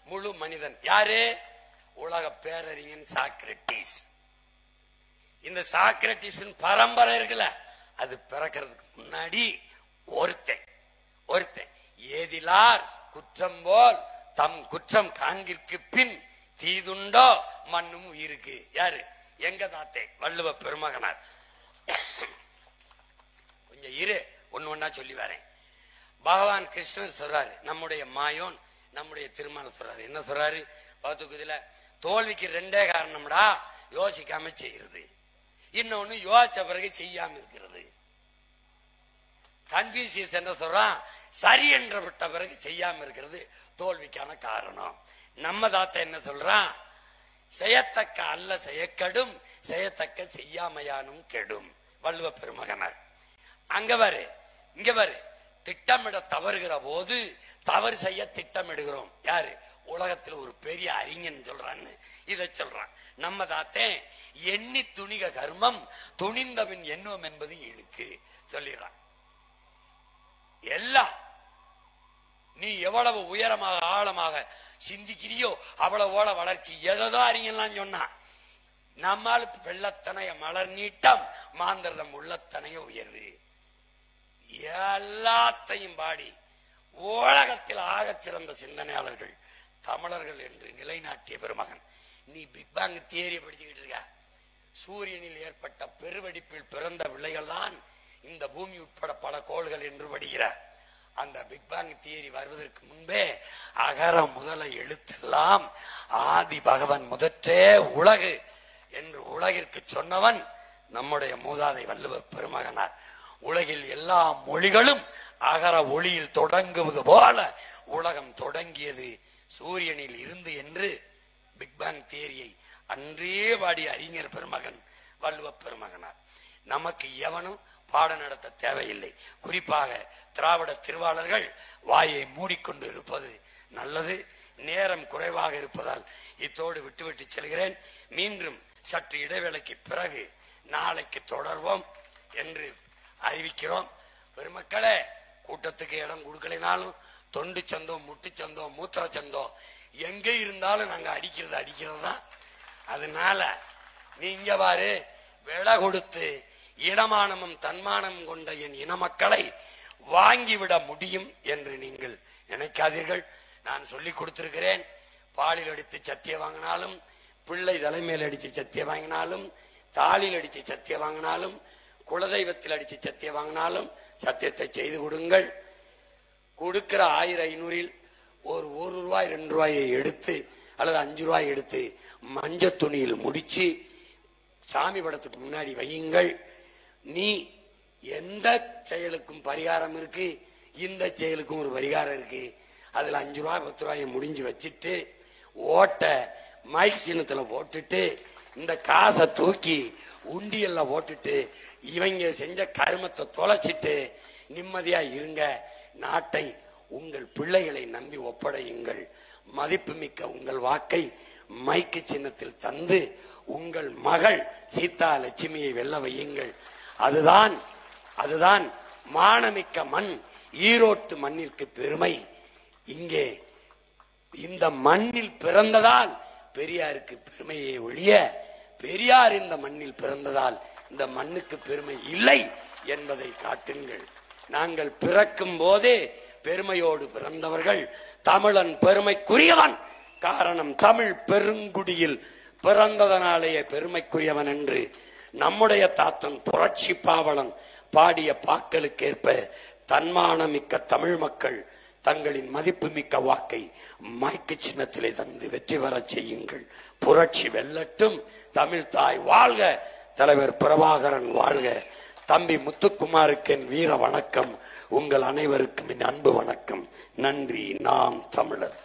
முழு மனிதன். யாரு? உலக பேரறிஞன் சாக்ரட்டிஸ். இந்த சாக்ரட்டிஸ் பரம்பரை இருக்குல்ல, அது பிறக்கிறதுக்கு முன்னாடி ஒருத்தன் ஏதிலார் குற்றம் போல் தம் குற்றம் காண்கிற்கு பின் தீதுண்டோ மண்ணும் உயிருக்கு. யாரு? எங்க தாத்தே வள்ளுவ பெருமகனார். கொஞ்சம் இரு, ஒன்னா சொல்லி வரேன். பகவான் கிருஷ்ணர் சொல்றாரு, நம்முடைய மாயோன் நம்முடைய திருமணம் சொல்றாரு. என்ன சொல்றாரு? பகவத்கீதையில தோல்விக்கு 2 காரணம்டா, யோசிக்காம செய்யறது, இன்னொன்னு யோசிச்ச பிறகு செய்யாம இருக்கிறது. கன்ஃபியூசியஸ் என்ன சொல்றான்? சரி என்ற விட்ட பிறகு செய்யாம இருக்கிறது தோல்விக்கான காரணம். நம்ம தாத்தா என்ன சொல்றான்? செய்யத்தக்க அல்ல செய்யக்கடும், செய்யத்தக்க செய்யாமையானும் கெடும். வள்ளுவ பெருமகனார். அங்க பாரு, இங்க பாரு, திட்டமிட தவறுகிற போது தவறு செய்ய திட்டமிடுகிறோம். யாரு? உலகத்தில் ஒரு பெரிய அறிஞன் சொல்றான்னு இதை சொல்றான். நம்ம தாத்தே எண்ணி துணிக கர்மம் துணிந்தவன் எண்ணுவோம் என்பது இழுக்கு சொல்லிடுறான். எல்லாம் நீ எவ்வளவு உயரமாக ஆழமாக சிந்திக்கிறியோ அவ்வளவோட வளர்ச்சி. எதோ அறிஞெல்லாம் சொன்னா, நம்மால் வெள்ளத்தனைய மலர் நீட்டம் மாந்திரதம் உள்ளத்தனைய உயர்வு. எல்லாத்தையும் பாடி உலகத்தில் ஆகச் சிறந்த சிந்தனையாளர்கள் தமிழர்கள் என்று நிலைநாட்டிய பெருமகன். நீ பிக் பேங் தியரி படிச்சுக்கிட்டு இருக்க. சூரியனில் ஏற்பட்ட பெருவெடிப்பில் பிறந்த பிள்ளைகள் தான் இந்த பூமி உட்பட பல கோள்கள் என்று படிக்கிற. அந்த பிக் பேங் தியரி வருவதற்கு முன்பே அகர முதல எழுத்தெல்லாம் ஆதி பகவன் முதற்றே உலகு என்று உலகிற்கு சொன்னவன் நம்முடைய மூதாதை வள்ளுவ பெருமகனார். உலகில் எல்லா மொழிகளும் அகர ஒளியில் தொடங்குவது போல உலகம் தொடங்கியது சூரியனில் இருந்து என்று பிக் பேங் தியரியை அன்றே வாடிய அறிஞர் பெருமகன் வள்ளுவ பெருமகனார். நமக்கு எவனும் பாடம் நடத்த தேவையில்லை. குறிப்பாக திராவிட திருவாளர்கள் வாயை மூடிக்கொண்டு இருப்பது நல்லது. நேரம் குறைவாக இருப்பதால் இத்தோடு விட்டுவிட்டு செல்கிறேன். மீண்டும் சற்று இடைவேளைக்கு பிறகு நாளைக்கு தொடர்வோம் என்று அறிவிக்கிறோம். பெருமக்களே, கூட்டத்துக்கு இடம் கொடுக்கலைனாலும் தொண்டு சந்தம், முட்டு சந்தம், மூத்திர சந்தம் எங்க இருந்தாலும் நாங்க அடிக்கிறது தான். அதனால நீங்க பாரு, விலை கொடுத்து இடமானமும் தன்மானம் கொண்ட என் இன மக்களை வாங்கிவிட முடியும் என்று நீங்கள் நினைக்காதீர்கள். நான் சொல்லி கொடுத்திருக்கிறேன். பாலில் அடித்து சத்திய வாங்கினாலும், பிள்ளை தலைமையில் அடிச்சு சத்திய வாங்கினாலும், தாளில் அடிச்சு சத்திய வாங்கினாலும், குலதெய்வத்தில் அடிச்சு சத்திய வாங்கினாலும் சத்தியத்தை செய்து கொடுங்கள். கொடுக்கிற 1000-500 ஒரு ரூபாய் 2 ரூபாயை எடுத்து அல்லது 5 ரூபாய் எடுத்து மஞ்ச துணியில் முடிச்சு சாமி படத்துக்கு முன்னாடி வையுங்கள். நீ எந்த செயலுக்கும் பரிகாரம் இருக்கு, இந்த செயலுக்கும் ஒரு பரிகாரம் இருக்கு. அதுல 5 ரூபாய் 10 ரூபாயை முடிஞ்சு வச்சுட்டு ஓட்ட மைக் சின்னத்துல போட்டுட்டு இந்த காசை தூக்கி உண்டியல்ல போட்டுட்டு இவங்க செஞ்ச கருமத்தை தொலைச்சிட்டு நிம்மதியா இருங்க. நாட்டை உங்கள் பிள்ளைகளை நம்பி ஒப்படையுங்கள். மதிப்புமிக்க உங்கள் வாக்கை மைக்கு சின்னத்தில் தந்து உங்கள் மகள் சீதா லட்சுமியை வெல்ல வையுங்கள். அதுதான் மானமிக்க மண். ஈரோட்டு மண்ணிற்கு பெருமை. இங்கே இந்த மண்ணில் பிறந்ததால் பெரியாருக்கு பெருமையை ஒழிய பெரியார் இந்த மண்ணில் பிறந்ததால் இந்த மண்ணுக்கு பெருமை இல்லை என்பதை காட்டுங்கள். நாங்கள் பிறக்கும் போதே பெருமையோடு பிறந்தவர்கள். தமிழன் பெருமைக்குரியவன். காரணம், தமிழ் பெருங்குடியில் பிறந்ததனாலேயே பெருமைக்குரியவன் என்று நம்முடைய தாத்தன் புரட்சி பாவலன் பாடிய பாக்களுக்கேற்ப தன்மானமிக்க தமிழ் மக்கள் தங்களின் மதிப்புமிக்க வாக்கை மைக்கு சின்னத்திலே தந்து வெற்றி பெற செய்யுங்கள். புரட்சி வெல்லட்டும். தமிழ் தாய் வாழ்க. தலைவர் பிரபாகரன் வாழ்க. தம்பி முத்துக்குமாருக்கு என் வீர வணக்கம். உங்கள் அனைவருக்கும் என் அன்பு வணக்கம். நன்றி. நாம் தமிழர்.